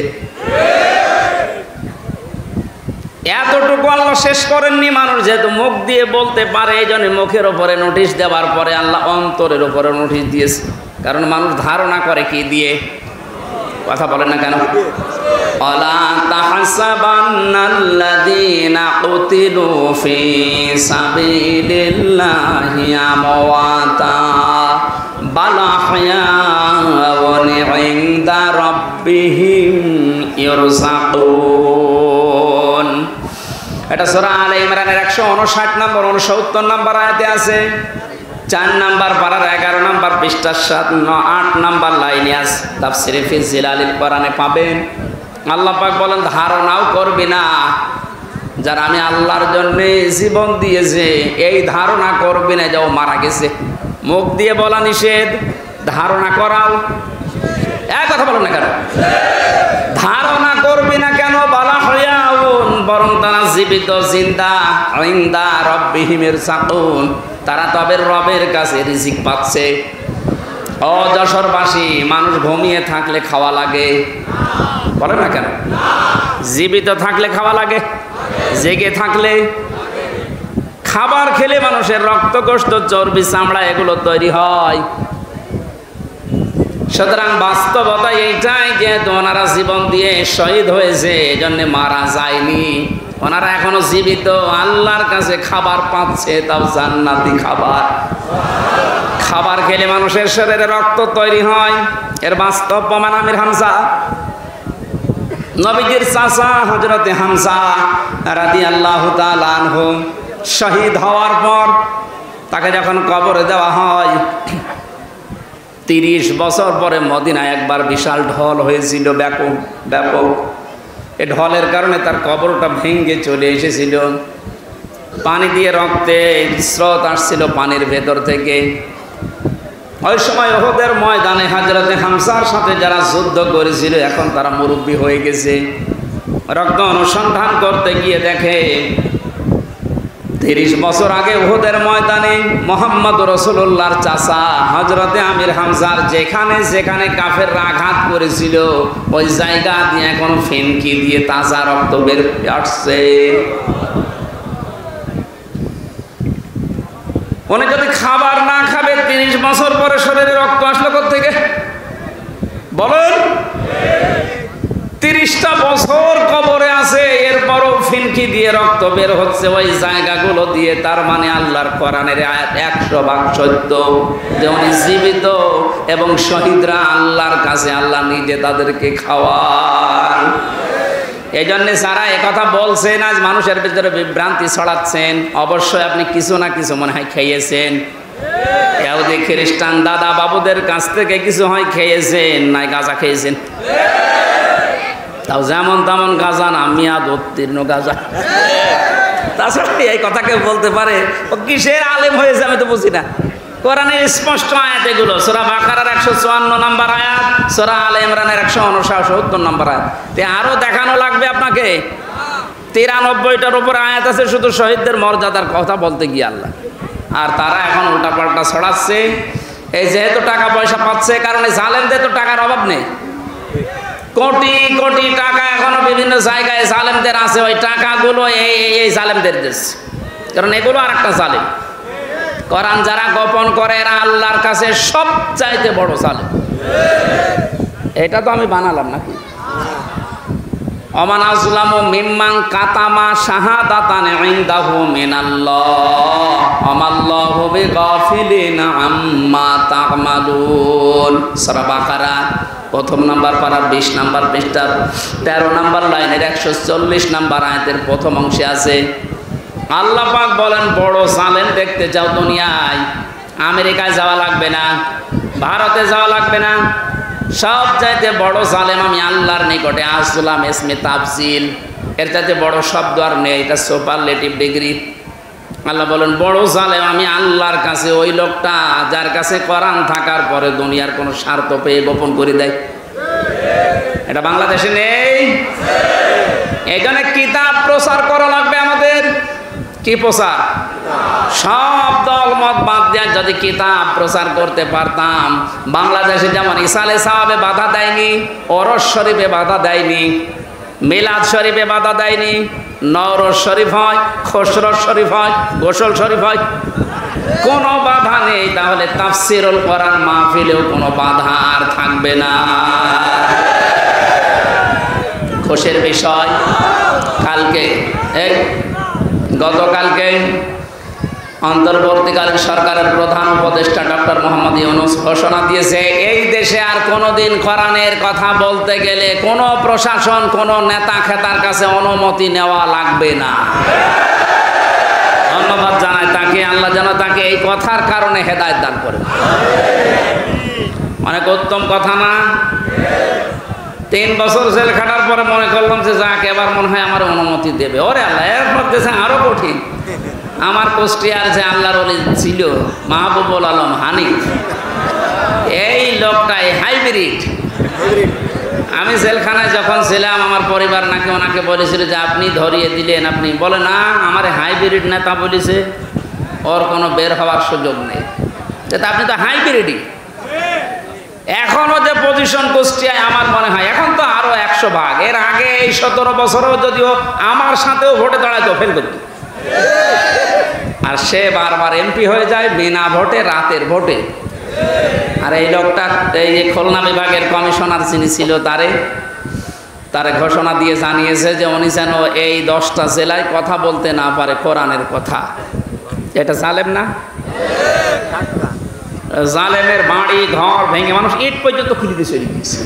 এতটুকু আল্লাহ শেষ করেননি। মানুষ যেহেতু মুখ দিয়ে বলতে পারে, এই জন্য মুখের উপরে নোটিশ দেওয়ার পরে আল্লাহ অন্তরের উপরে নোটিশ দিয়েছে। কারণ মানুষ ধারণা করে কি দিয়ে, কথা বলেন না কেন? ওয়ালা তাহসাবান্নাল্লাযীনা কুতিলু ফী সাবিলিল্লাহি আমওয়াতা বাল আহয়াউন ইনদা রাব্বিহিম ইরযাকুন। এটা সূরা আলে ইমরানের 159 নম্বর 69 নম্বর আয়াতে আছে। 4 নম্বর পারার 11 নম্বর পৃষ্ঠার 7-8 নম্বর লাইনে আছে। তাফসীরে ফি জিলালিল কোরআনে পাবেন। আল্লাহ পাক বলেন ধারণাও করবি না, যারা আমি আল্লাহর জন্য জীবন দিয়েছে এই ধারণা করবি না যে ও মারা গেছে। মুখ দিয়ে বলা নিষেধ, ধারণা করাও। এক কথা বলো না কেন? ধারণা করবি না কেন? বালা হয়াউন, বরং তারা জীবিত, জিন্দা, ইনদা রাব্বিহিম ইরযাকুন, তারা তবে রবের কাছে রিজিক পাচ্ছে। ও যশোরবাসী, মানুষ ঘুমিয়ে থাকলে খাওয়া লাগে, বলে না কেন? জীবিত থাকলে খাওয়া লাগে, জেগে থাকলে খাবার খেলে মানুষের রক্ত, কোষ্ঠ, চর্বি, চামড়া এগুলো তৈরি হয়। সুতরাং বাস্তবতা এইটাই, যেহেতু ওনারা জীবন দিয়ে শহীদ হয়েছে, এজন্য মারা যায়নি, ওনারা এখনো জীবিত, আল্লাহর কাছে খাবার পাচ্ছে, তাও জান্নাতি খাবার। খাবার খেলে মানুষের শরীরে রক্ত তৈরি হয়, এর বাস্তব প্রমাণ আমির হামজা, নবীজির চাচা হযরতে হামজা রাদিয়াল্লাহু তাআলা আনহু শহীদ হওয়ার পর তাকে যখন কবরে দেওয়া হয়, 30 বছর পরে মদিনায় একবার বিশাল ঢল হয়েছিল, ব্যাপক। এই ঢলের কারণে তার কবরটা ভেঙে চলে এসেছিল, পানি দিয়ে রক্তে স্রোত আসছিল পানির ভেতর থেকে। ওই সময় উহুদের ময়দানে হযরতে হামজার সাথে যারা যুদ্ধ করেছিল, এখন তারা মুরব্বী হয়ে গেছে। রক্ত অনুসন্ধান করতে গিয়ে দেখে 30 বছর আগে উহুদের ময়দানে মুহাম্মদ রাসূলুল্লাহর চাচা হযরতে আমির হামজার যেখানে কাফেররা আঘাত করেছিল ওই জায়গা দিয়ে এখন ফেনকি দিয়ে তাজা রক্ত বের হয়ে আসছে। উনি যদি খাবার না খাবে 30 বছর পরে শরীরে রক্ত আসলো কোত্থেকে বলেন? 30টা বছর কবরে আছে, এরপরও ফিনকি দিয়ে রক্ত বের হচ্ছে ওই জায়গাগুলো দিয়ে। তার মানে আল্লাহর কোরআনের আয়াত 100 ভাগ সত্য যে উনি জীবিত এবং শহীদরা আল্লাহর কাছে আল্লাহ নিজে তাদেরকে খাওয়ান। এই জন্যে যারা একথা বলছেন আজ মানুষের ভিতরে বিভ্রান্তি ছড়াচ্ছেন, অবশ্যই আপনি কিছু না কিছু মনে হয় খেয়েছেন। ইহুদি খ্রিস্টান দাদা বাবুদের কাছ থেকে কিছু হয় খেয়েছেন, নাই গাঁজা খেয়েছেন। তাও যেমন তেমন গাঁজা না, মিয়াদ উত্তীর্ণ গাঁজা। তাছাড়া এই কথা কেউ বলতে পারে ও কিসের আলেম হয়েছে আমি তো বুঝি না। কোরআনের স্পষ্ট আয়াত এগুলো। সূরা বাকারার 154 নম্বর আয়াত, সূরা আলে ইমরানের 169 নম্বর আয়াত। আরো দেখানো লাগবে আপনাকে 93টার উপর আয়াত আছে শুধু শহীদদের মর্যাদার কথা বলতে গিয়ে আল্লাহ। আর তারা এখন উল্টাপাল্টা ছড়াচ্ছে। এই যেহেতু টাকা পয়সা পাচ্ছে, কারণে জালেমদের তো টাকার অভাব নেই। কোটি কোটি টাকা এখনো বিভিন্ন জায়গায় জালেমদের আছে। ওই টাকাগুলো এই জালেমদের দেশ, কারণ এগুলো আর একটা জালেম। কোরআন যারা গোপন করে এরা আল্লাহর কাছে সবচাইতে বড় জালেম। এটা তো আমি বানালাম নাকি? ওমান আযলামু মিম্মান কাতামা শাহাদাতান ইনদাহু মিনাল্লাহ আমাল্লাহু বিগাফিলিন আম্মা তা'মালুন। সূরা বাকারা প্রথম নাম্বার পারা 20 নাম্বার পৃষ্ঠার 13 নাম্বার লাইনের 140 নাম্বার আয়াতের প্রথম অংশে আছে। আল্লাহ পাক বলেন, বড় জালেম দেখতে চাও দুনিয়ায়? আমেরিকায় যাওয়া লাগবে না, ভারতে যাওয়া লাগবে না। সব চাইতে বড় জালেম আমি আল্লাহর নিকটে। আসলাম ইসমে তাফজিল, এর চাইতে বড় শব্দ আর নেই। এটা সুপারলেটিভ ডিগ্রি। আল্লাহ বলেন, বড় জালেম আমি আল্লাহর কাছে ওই লোকটা যার কাছে কোরআন থাকার পরে দুনিয়ার কোনো স্বার্থ পেয়ে গোপন করে দেয়। এটা বাংলাদেশে নেই। এখানে কিতাব প্রচার করা লাগবে আমাদের। কি প্রচার? সব দল মত বাদ দিয়ে যদি কিতাব প্রচার করতে পারতাম, বাংলাদেশে যেমন ইসালে সাহাবে বাধা দেয়নি, ওরস শরীফে বাধা দেয়নি, মিলাদ শরীফে বাধা দেয়নি, নওরোজ শরীফ হয়, খসরত শরীফ হয়, গোসল শরীফ হয়, কোনো বাধা নেই। তাহলে তাফসিরুল কোরআন মাহফিলেও কোনো বাধা আর থাকবে না। খুশির বিষয়, কালকে গতকালকে অন্তর্বর্তীকালীন সরকারের প্রধান উপদেষ্টা ডক্টর মোহাম্মদ ইউনূস ঘোষণা দিয়েছে, এই দেশে আর কোনোদিন কোরআনের কথা বলতে গেলে কোনো প্রশাসন, কোনো নেতা খেতার কাছে অনুমতি নেওয়া লাগবে না। ধন্যবাদ জানাই তাকে। আল্লাহ যেন তাকে এই কথার কারণে হেদায়েত দান করে। অনেক উত্তম কথা না? 3 বছর জেল খাটার পরে মনে করলাম যে যাক এবার মনে হয় আমার অনুমতি দেবে। ওরে আল্লাহ, এরপর দেশে আরো কঠিন। আমার কুষ্টিয়ার যে আল্লাহর ওলি ছিল মাহবুবুল আলম হানিফ, এই লোকটাই হাইব্রিড। আমি জেলখানায় যখন ছিলাম আমার পরিবার নাকি ওনাকে বলেছিল যে আপনি ধরিয়ে দিলেন। আপনি বলে না, আমার হাইব্রিড নেতা বলেছে, ওর কোনো বের হওয়ার সুযোগ নেই। আপনি তো হাইব্রিডই। এখনো যে পজিশন কুষ্টিয়ায় আমার মনে হয় এখন তো আরো 100 ভাগ। এর আগে এই 17 বছরেও যদিও আমার সাথেও ভোটে দাঁড়াইতো, ফেল করত। আর সে বারবার এমপি হয়ে যায় বিনা ভোটে, রাতের ভোটে। আর এই লোকটা এই যে খুলনা বিভাগের কমিশনার যিনি ছিল তারে ঘোষণা দিয়ে জানিয়েছে যে উনি যেন এই 10টা জেলায় কথা বলতে না পারে কোরআনের কথা। এটা জালেম না? জালেমের বাড়ি ঘর ভেঙে মানুষ ইট পর্যন্ত খুলে দিয়ে চলে গিয়েছে।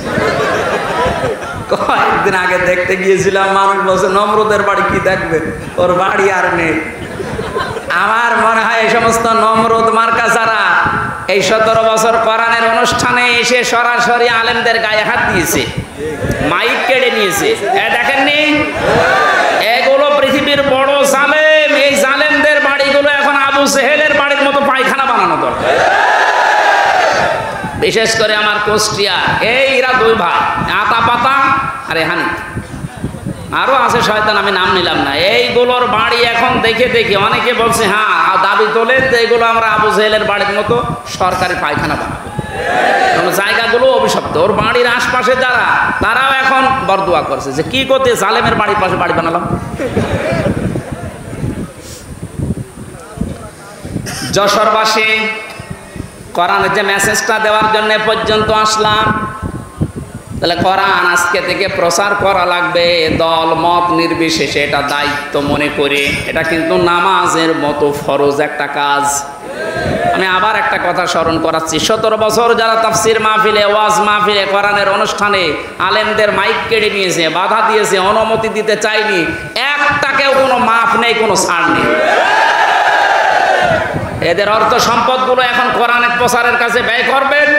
কয়েকদিন আগে দেখতে গিয়েছিলাম, মানুষ বলছে নমরুদের বাড়ি কি দেখবে, ওর বাড়ি আর নেই। আমার মনে হয় এই সমস্ত নমরুদ মার্কা যারা এই 17 বছর কোরআনের অনুষ্ঠানে এসে সরাসরি আলেমদের গায়ে হাত দিয়েছে, মাইক কেড়ে নিয়েছে, দেখেননি? এগুলো পৃথিবীর বড় জালেম। এই জালেমদের বাড়িগুলো এখন আবু জেহেলের বাড়ির মতো পায়খানা বানানো দরকার। বিশেষ করে আমার কুষ্টিয়া, এরা 2 ভাই, আতা পাতা আর হানিফ। আরো আছে শয়তান, আমি নাম নিলাম না। এইগুলোর বাড়ি এখন দেখে দেখে অনেকে বলছে হ্যাঁ দাবি তোলে এগুলো আমরা আবু জেহেলের বাড়ির মতো সরকারি পায়খানা বানাবো। জায়গাগুলো অভিশপ্ত। ওর বাড়ির আশপাশে যারা, তারাও এখন বরদোয়া করছে যে কি করতে জালেমের বাড়ির পাশে বাড়ি বানালাম। যশোরবাসী, কোরআনের যে মেসেজটা দেওয়ার জন্য পর্যন্ত আসলাম, তাহলে কোরআন আজকে থেকে প্রচার করা লাগবে দল মত নির্বিশেষে। এটা দায়িত্ব মনে করে, এটা কিন্তু নামাজের মতো ফরজ একটা কাজ। আমি আবার একটা কথা স্মরণ করাচ্ছি, 17 বছর যারা তাফসির মাহফিলে, ওয়াজ মাহফিলে, কোরআনের অনুষ্ঠানে আলেমদের মাইক কেড়ে নিয়েছে, বাধা দিয়েছে, অনুমতি দিতে চাইনি, একটাকেও কোনো মাফ নেই, কোনো ছাড় নেই। এদের অর্থ সম্পদগুলো এখন কোরআনের প্রচারের কাছে ব্যয় করবেন।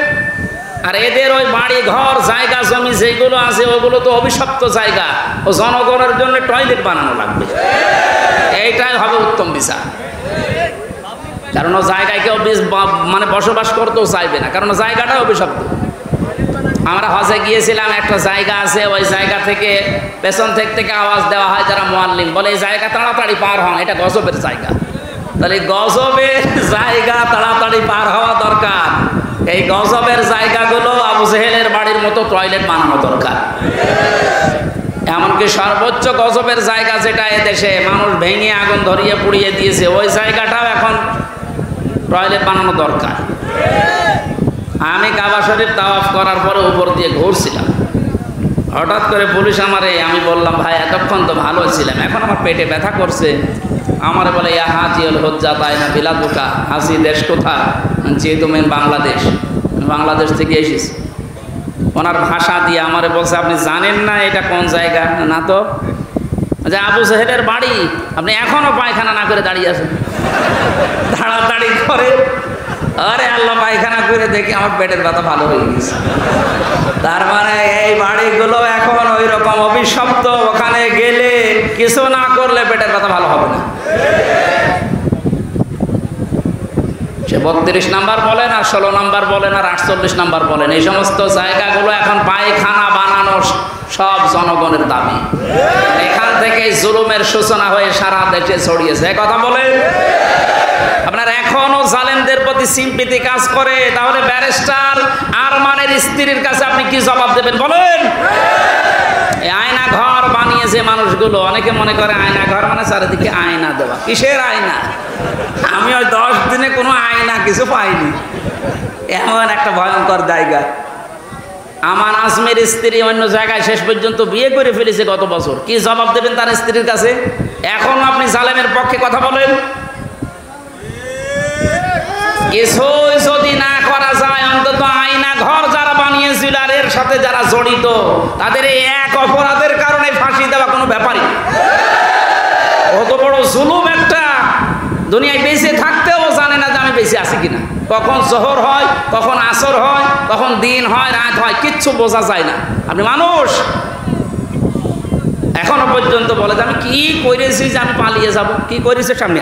আর এদের ওই বাড়ি ঘর জায়গা জমি যেগুলো আছে ওগুলো তো অভিশপ্ত জায়গা, ও জনগণের জন্য টয়লেট বানানো লাগবে। এইটাই হবে উত্তম বিচার। কারণ ও জায়গায় কেউ মানে বসবাস করতেও চাইবে না, কারণ জায়গাটাই অভিশপ্ত। আমরা হজে গিয়েছিলাম, একটা জায়গা আছে, ওই জায়গা থেকে পেছন থেকে আওয়াজ দেওয়া হয় যারা মুআল্লিম, বলে এই জায়গা তাড়াতাড়ি পার হন, এটা গজবের জায়গা। তাহলে গজবের জায়গা তাড়াতাড়ি পার হওয়া দরকার। এই গজবের জায়গাগুলো আবু জেহেলের বাড়ির মতো টয়লেট বানানো দরকার। এমনকি সর্বোচ্চ গজবের জায়গা যেটা এদেশে মানুষ ভেঙে আগুন ধরিয়ে পুড়িয়ে দিয়েছে, ওই জায়গাটাও এখন টয়লেট বানানো দরকার। আমি কাবা শরীফ তাওয়াফ করার পরে উপর দিয়ে ঘুরছিলাম, হঠাৎ করে পুলিশ আমারে, আমি বললাম ভাই এতক্ষণ তো ভালো ছিলাম, এখন আমার পেটে ব্যথা করছে। আমার বলে ইয়া হাজিউল হুজ্জা তাই না বিলাদুকা, হাসি দেশ কোথায়? যে তুমি বাংলাদেশ, বাংলাদেশ থেকে এসেছি। ওনার ভাষা দিয়ে আমারে বলছে আপনি জানেন না এটা কোন জায়গা? না তো। যে আবু জেহেলের বাড়ি, আপনি এখনো পায়খানা না করে দাঁড়িয়ে আছেন, তাড়াতাড়ি করে। আরে আল্লাহ, পায়খানা করে দেখি আমার পেটের ব্যথা ভালো হয়ে গেছে। তার মানে এই বাড়িগুলো এখন ওই রকম অভিশপ্ত, ওখানে গেলে কিছু না করলে পেটের ব্যথা ভালো হবে না। সে 32 নাম্বার বলেন আর 16 নাম্বার বলেন আর 48 নাম্বার বলেন, এই সমস্ত জায়গাগুলো এখন পায়খানা বানানো সব জনগণের দাবি। এখান থেকে জুলুমের সূচনা হয়ে সারা দেশে ছড়িয়েছে। কথা বলেন, আপনার এখনো জালেমদের প্রতি সিম্পিতি কাজ করে, তাহলে ব্যারিস্টার আরমানের স্ত্রীর কাছে আপনি কি জবাব দেবেন বলেন? এই আয়না ঘর বানিয়েছে মানুষগুলো। অনেকে মনে করে আয়না ঘর মানে চারিদিকে আয়না দেওয়া। কিসের আয়না? আমি ওই 10 দিনে কোনো আয়না কিছু পাইনি, এমন একটা ভয়ঙ্কর জায়গা। আমার আজমের স্ত্রী অন্য জায়গায় শেষ পর্যন্ত বিয়ে করে ফেলেছে গত বছর। কি জবাব দেবেন তার স্ত্রীর কাছে? এখন আপনি জালেমের পক্ষে কথা বলেন। কিছুই যদি না করা যায়, অন্তত আয়না ঘর যারা বানিয়েছিল আর এর সাথে যারা জড়িত, তাদের এই এক অপরাধের কারণে ফাঁসি দেওয়া কোনো ব্যাপারই। অত বড় জুলুম একটা, দুনিয়ায় বেঁচে থাকতেও জানে না যে আমি বেঁচে আছি কিনা। কখন জোহর হয়, কখন আসর হয়, কখন দিন হয়, রাত হয়, কিচ্ছু বোঝা যায় না। আপনি মানুষ, এখনো পর্যন্ত বলে যে আমি কি করেছি যে আমি পালিয়ে যাব। কি করেছে সামনে?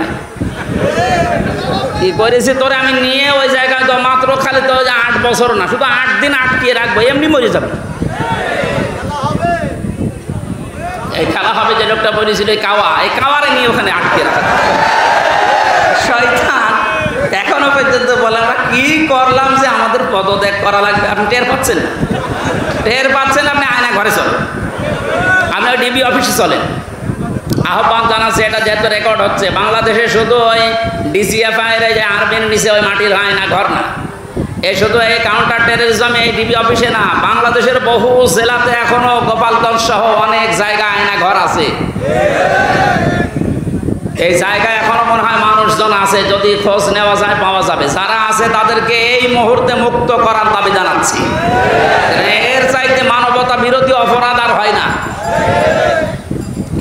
কি করেছি তোরে আমি নিয়ে ওই জায়গায় তো মাত্র খালি তো 8 বছর না, শুধু 8 দিন আটকিয়ে রাখবো, এমনি মরে যাবে। এই খেলা হবে যে লোকটা বলেছিল এই কাওয়ারে নিয়ে ওখানে আটকে রাখা। শয়তান এখনো পর্যন্ত বলে আমরা কি করলাম যে আমাদের পদত্যাগ করা লাগবে। আপনি টের পাচ্ছেন না? টের পাচ্ছেন? আপনি আয়না ঘরে চলেন, আপনি ওই ডিবি অফিসে চলেন। আহ্বান জানাচ্ছে, এটা যেহেতু রেকর্ড হচ্ছে, বাংলাদেশে শুধু ওই ডিসিএফআই এর যে আর্মির নিচে ওই মাটির আয়না ঘর না, এই শুধু এই কাউন্টার টেররিজম এই ডিবি অফিসে না, বাংলাদেশের বহু জেলাতে এখনো গোপালগঞ্জ সহ অনেক জায়গায় আয়না ঘর আছে। এই জায়গায় এখনো মনে হয় মানুষজন আছে, যদি খোঁজ নেওয়া যায় পাওয়া যাবে। যারা আছে তাদেরকে এই মুহূর্তে মুক্ত করার দাবি জানাচ্ছি। এর চাইতে মানবতা বিরোধী অপরাধ আর হয় না।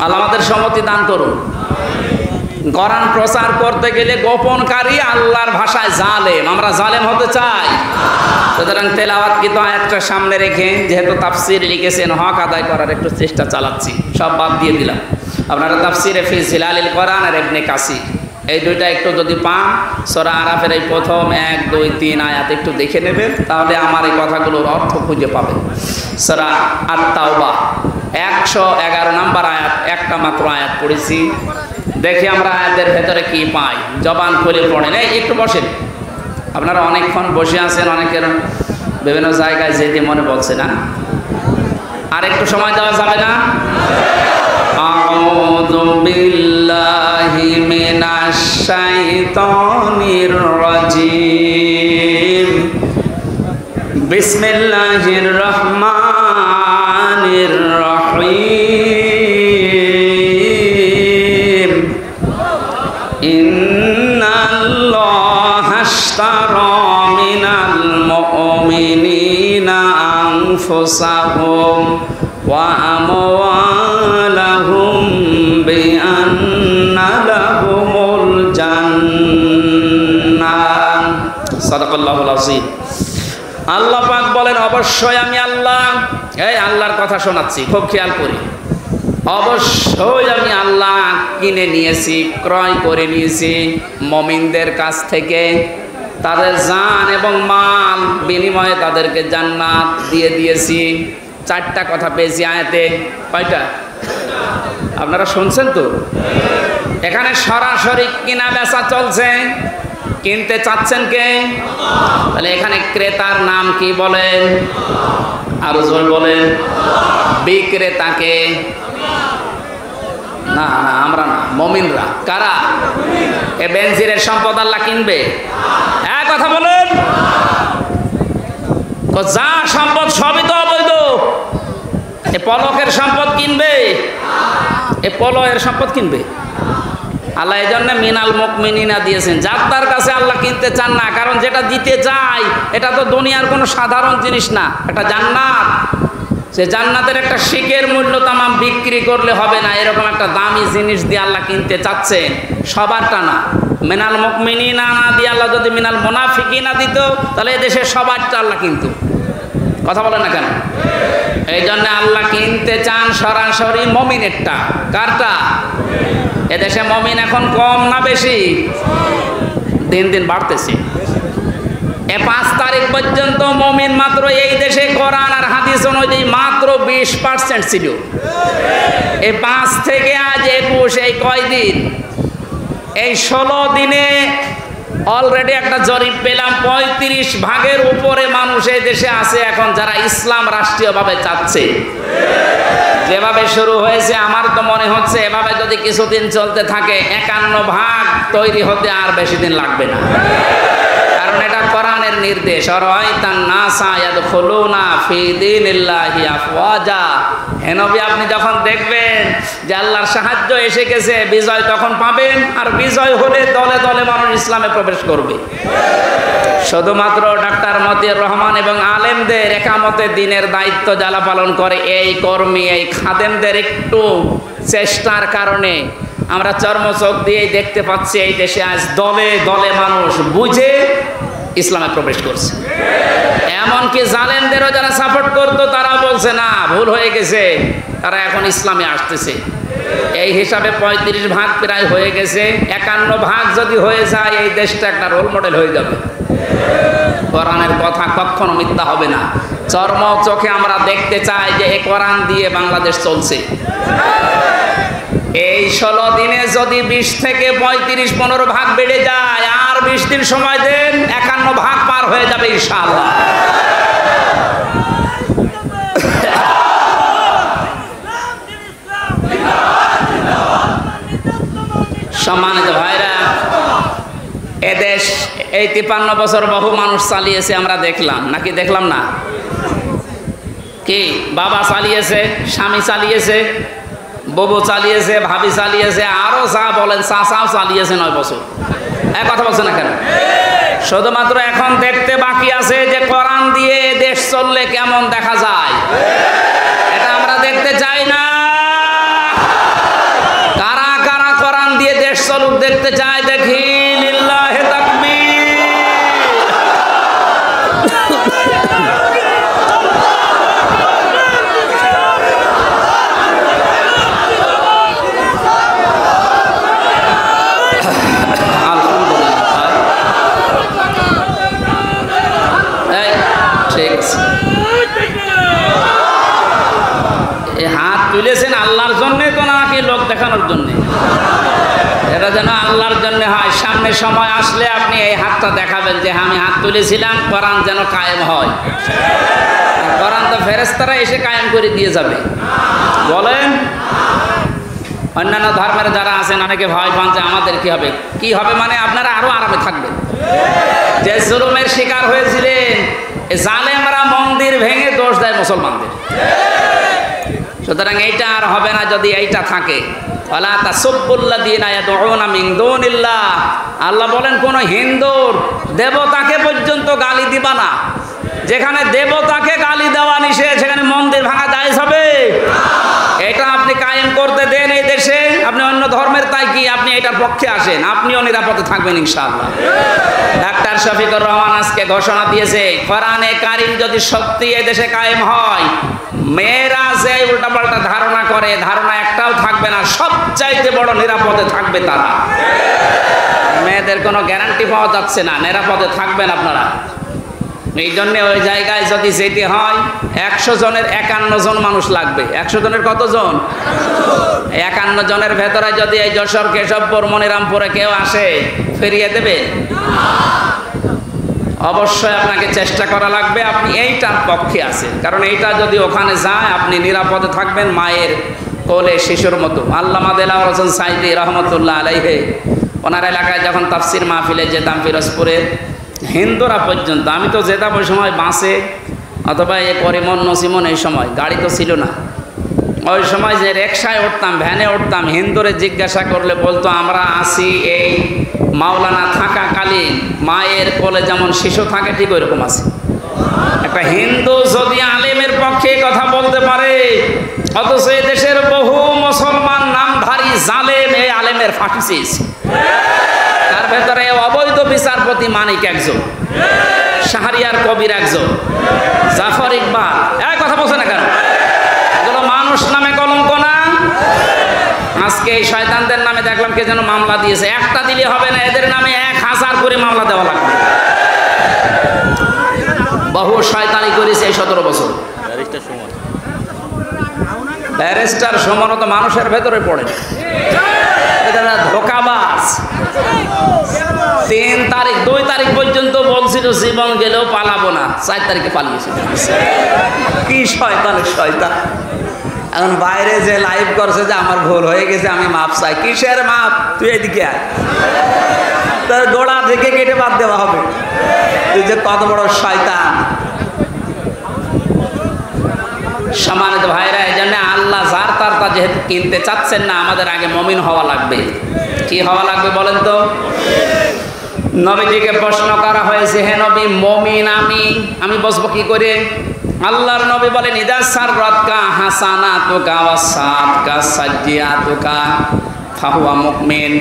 আল্লাহ আমাদের সম্মতি দান করুন। কোরআন প্রচার করতে গেলে গোপনকারী আল্লাহর ভাষায় জালেম। আমরা জালেম হতে চাই? সুতরাং তেলাওয়াত কিন্তু আয়াতটা সামনে রেখে, যেহেতু তাফসীর লিখেছেন, হক আদায় করার একটু চেষ্টা চালাচ্ছি। সব বাদ দিয়ে দিলাম। আপনারা তাফসীরে ফি জিলালিল কোরআন আর ইবনে কাসির এই দুইটা একটু যদি পান, সূরা আরাফের এই প্রথম 1, 2, 3 আয়াত একটু দেখে নেবেন, তাহলে আমার এই কথাগুলোর অর্থ খুঁজে পাবেন। সূরা আত-তাওবা 111 নম্বর আয়াত, একটা মাত্র আয়াত পড়েছি। দেখি আমরা আয়াতের ভেতরে কি পাই। জবান খুলে পড়েন। এই একটু বসেন, আপনারা অনেকক্ষণ বসে আছেন, অনেকের বিভিন্ন জায়গায় যেতে মনে বলছে না। আর একটু সময় দেওয়া যাবে না? আউযু বিল্লাহি মিনাশ শাইতানির রাজিম। বিসমিল্লাহির রহমানির রহিম। ইন্নাল্লাহা আশতারা মিনাল মুমিনিনা আনফুসাহুম ওয়া আমওয়ালাহুম বিআন্না লাহুমুল জান্নাহ। সাদাকাল্লাহুল আযীম। আল্লাহ পাক বলেন, অবশ্যই আমি আল্লাহ, এই আল্লাহর কথা শোনাচ্ছি, খুব খেয়াল করি। অবশ্যই আমি আল্লাহ কিনে নিয়েছি, ক্রয় করে নিয়েছি মুমিনদের কাছ থেকে, তাদের জান এবং মাল বিনিময়ে তাদেরকে জান্নাত দিয়ে দিয়েছি। 4টা কথা পেয়েছি আয়াতে। কয়টা? আপনারা শুনছেন তো? এখানে সরাসরি কিনা বেচা চলছে। কিনতে চাচ্ছেন কে? তাহলে এখানে ক্রেতার নাম কি বলেন? আরো জোরে বলেন। বিক্রেতাকে? না না, আমরা না, মুমিনরা। কারা? এ বেনজিরের সম্পদ আল্লাহ কিনবে? এক কথা বলেন। যা সম্পদ সবই তো অবৈধ। এ পলকের সম্পদ কিনবে? এ পলয়ের সম্পদ কিনবে? আল্লাহ এই জন্য মিনাল মুমিনিনা দিয়েছেন। যার তার কাছে আল্লাহ কিনতে চান না, কারণ যেটা দিতে চাই এটা তো দুনিয়ার কোনো সাধারণ জিনিস না, এটা জান্নাত। সে জান্নাতের একটা শিকের মূল্য তামাম বিক্রি করলে হবে না, এরকম একটা দামি জিনিস দিয়ে আল্লাহ কিনতে চাচ্ছেন। সবারটা না। মিনাল মুমিনিনা না দিয়ে আল্লাহ যদি মিনাল মুনাফিকিনা দিত, তাহলে এদেশে সবারটা আল্লাহ কিনতো। কথা বলে না কেন? এই জন্য আল্লাহ কিনতে চান সরাসরি মুমিনেরটা। কারটা? এদেশে মুমিন এখন কম না বেশি? দিন দিন বাড়তেছে। এ 5 তারিখ পর্যন্ত মুমিন মাত্র এই দেশে কোরআন আর হাদিস অনুযায়ী মাত্র 20% ছিল। এই 5 থেকে আজ 21, এই কয়দিন? এই 16 দিনে অলরেডি একটা জরিপ পেলাম, 35 ভাগের উপরে মানুষ এই দেশে আছে এখন যারা ইসলাম রাষ্ট্রীয়ভাবে চাচ্ছে। যেভাবে শুরু হয়েছে আমার তো মনে হচ্ছে এভাবে যদি কিছুদিন চলতে থাকে 51 ভাগ তৈরি হতে আর বেশি দিন লাগবে না। কারণ এটা কোরআনের নির্দেশ, আরাআইতান নাসা ইয়াদখুলুনা ফি দীনিল্লাহি আফওয়াজা। হে নবী, আপনি যখন দেখবেন যে আল্লাহর সাহায্য এসে গেছে, বিজয় তখন পাবেন, আর বিজয় হলে দলে দলে মানুষ ইসলামে প্রবেশ করবে। শুধুমাত্র ডাক্তার মতিউর রহমান এবং আলেমদের একামতে দিনের দায়িত্ব যারা পালন করে, এই কর্মী, এই খাদেমদের একটু চেষ্টার কারণে আমরা চর্মচোখ দিয়ে দেখতে পাচ্ছি এই দেশে আজ দলে দলে মানুষ বুঝে ইসলামে প্রবেশ করছে। এমনকি জালেমদেরও যারা সাপোর্ট করতো তারা বলছে না, ভুল হয়ে গেছে, তারা এখন ইসলামে আসতেছে। এই হিসাবে 35 ভাগ প্রায় হয়ে গেছে। 51 ভাগ যদি হয়ে যায় এই দেশটা একটা রোল মডেল হয়ে যাবে। কোরআনের কথা কখনো মিথ্যা হবে না। চর্ম চোখে আমরা দেখতে চাই যে এই কোরআন দিয়ে বাংলাদেশ চলছে। এই 16 দিনে যদি 20 থেকে 35-15 ভাগ বেড়ে যায়, আর 20 দিন সময় দেন, 51 ভাগ পার হয়ে যাবে ইনশাআল্লাহ। সম্মানিত ভাইরা, এদেশ এই 53 বছর বহু মানুষ চালিয়েছে, আমরা দেখলাম নাকি দেখলাম না? কি বাবা চালিয়েছে, স্বামী চালিয়েছে, বউ চালিয়েছে, ভাবি চালিয়েছে, আরো যা বলেন চাচাও চালিয়েছে 9 বছর। এক কথা বলছে না কেন? শুধুমাত্র এখন দেখতে বাকি আছে যে কোরআন দিয়ে দেশ চললে কেমন দেখা যায়। এটা আমরা দেখতে চাই না। কারা কারা কোরআন দিয়ে দেশ চলুক দেখতে চায় দেখি? লিল্লাহি তাকবীর। তুলেছেন আল্লাহর জন্যে তো নাকি লোক দেখানোর জন্যে? এটা যেন আল্লাহর জন্য হয়। সামনে সময় আসলে আপনি এই হাতটা দেখাবেন যে আমি হাত তুলেছিলাম, কোরআন যেন কায়েম হয়। কোরআন তো ফেরেশতারা এসে কায়েম করে দিয়ে যাবে। বলেন, অন্যান্য ধর্মের যারা আছেন অনেকে ভয় পান যে আমাদের কি হবে। কি হবে মানে আপনারা আরো আরামে থাকবেন। যে জুলুমের শিকার হয়েছিলেন, জালেমরা মন্দির ভেঙে দোষ দেয় মুসলমানদের। সুতরাং এইটা আর হবে না যদি এইটা থাকে। ওয়ালা তাসুব্বুল্লাযীনা ইয়াদউনা মিন দুনিল্লাহ, আল্লাহ বলেন কোন হিন্দুর দেবতাকে পর্যন্ত গালি দিবা না। যেখানে দেবতাকে গালি দেওয়া নিষেধ সেখানে মন্দির ভাঙা জায়েজ হবে? এটা আপনি কায়েম করতে দেন এই দেশে। আপনি অন্য ধর্মের তাই কি আপনি এটার পক্ষে আসেন, আপনিও নিরাপদে থাকবেন ইনশাআল্লাহ। ডাক্তার শফিকুর রহমান আজকে ঘোষণা দিয়েছে, কোরআনে কারিম যদি সত্যি এই দেশে কায়েম হয়, মেয়েরা যে উল্টাপাল্টা ধারণা করে ধারণা একটাও থাকবে না, সবচাইতে বড় নিরাপদে থাকবে তারা। মেয়েদের কোনো গ্যারান্টি পাওয়া যাচ্ছে না, নিরাপদে থাকবেন আপনারা। এই জন্য ওই জায়গায় যদি যেতে হয় 100 জনের 51 জন মানুষ লাগবে। 100 জনের কতজন? 51 জনের ভেতরে যদি এই যশোর, কেশবপুর, মনিরামপুরে কেউ আসে, ফিরিয়ে দেবে? অবশ্যই আপনাকে চেষ্টা করা লাগবে। আপনি এইটার পক্ষে আছেন, কারণ এইটা যদি ওখানে যায় আপনি নিরাপদে থাকবেন মায়ের কোলে শিশুর মতো। আল্লামা দেলাওয়ার হোসেন সাইদি রহমতুল্লাহ আলাইহি ওনার এলাকায় যখন তাফসির মাহফিলে যেতাম পিরোজপুরে, হিন্দুরা পর্যন্ত, আমি তো যেতাম ওই সময় বাসে অথবা এ করিমন নসিমন, এই সময় গাড়ি তো ছিল না। ওই সময় যে রিকশায় উঠতাম, ভ্যানে উঠতাম, হিন্দুরে জিজ্ঞাসা করলে বলতো আমরা আসি এই মাওলানা থাকাকালীন মায়ের কোলে যেমন শিশু থাকে ঠিক ওই রকম আছে। একটা হিন্দু যদি আলেমের পক্ষে কথা বলতে পারে, অথচ এই দেশের বহু মুসলমান নামধারী জালেম এই আলেমের ফাঁকি চেয়েছে। তার ভেতরে অবৈধ বিচারপতি মানিক একজন, শাহরিয়ার কবির একজন, জাফর ইকবাল। এক কথা বলছে না কেন? এগুলো মানুষ নামে কলঙ্ক না? আজকে এই শয়তানদের নামে দেখলাম কে যেন মামলা দিয়েছে। একটা দিলে হবে না, এদের নামে 1000 করে মামলা দেওয়া লাগবে। বহু শয়তানি করেছে এই 17 বছর। ব্যারিস্টার সুমন তো মানুষের ভেতরে পড়ে, এটা ধোঁকাবাজ। 3 তারিখ 2 তারিখ পর্যন্ত বলছিল জীবন গেলেও পালাবো না, 4 তারিখে পালিয়েছিল। কি শয়তানের শয়তান! এখন বাইরে যে লাইভ করছে যে আমার ভুল হয়ে গেছে, আমি মাপ চাই। কিসের মাপ? তুই এদিকে আয়, তোর গোড়া থেকে কেটে বাদ দেওয়া হবে। তুই যে কত বড় শয়তান! সম্মানিত ভাইরা, এই জন্য আল্লাহ যার তার তা যেহেতু কিনতে চাচ্ছেন না, আমাদের আগে মুমিন হওয়া লাগবে। কি হওয়া লাগবে বলেন তো? নবীজিকে প্রশ্ন করা হয়েছে, হে নবী, মুমিন আমি বসবো কি করে? আল্লাহর নবী বলেন, ইদা সাররাতকা হাসানাতুকা ওয়া সাআতকা সাজ্জিয়াতুকা ফাহুয়া মুমিন।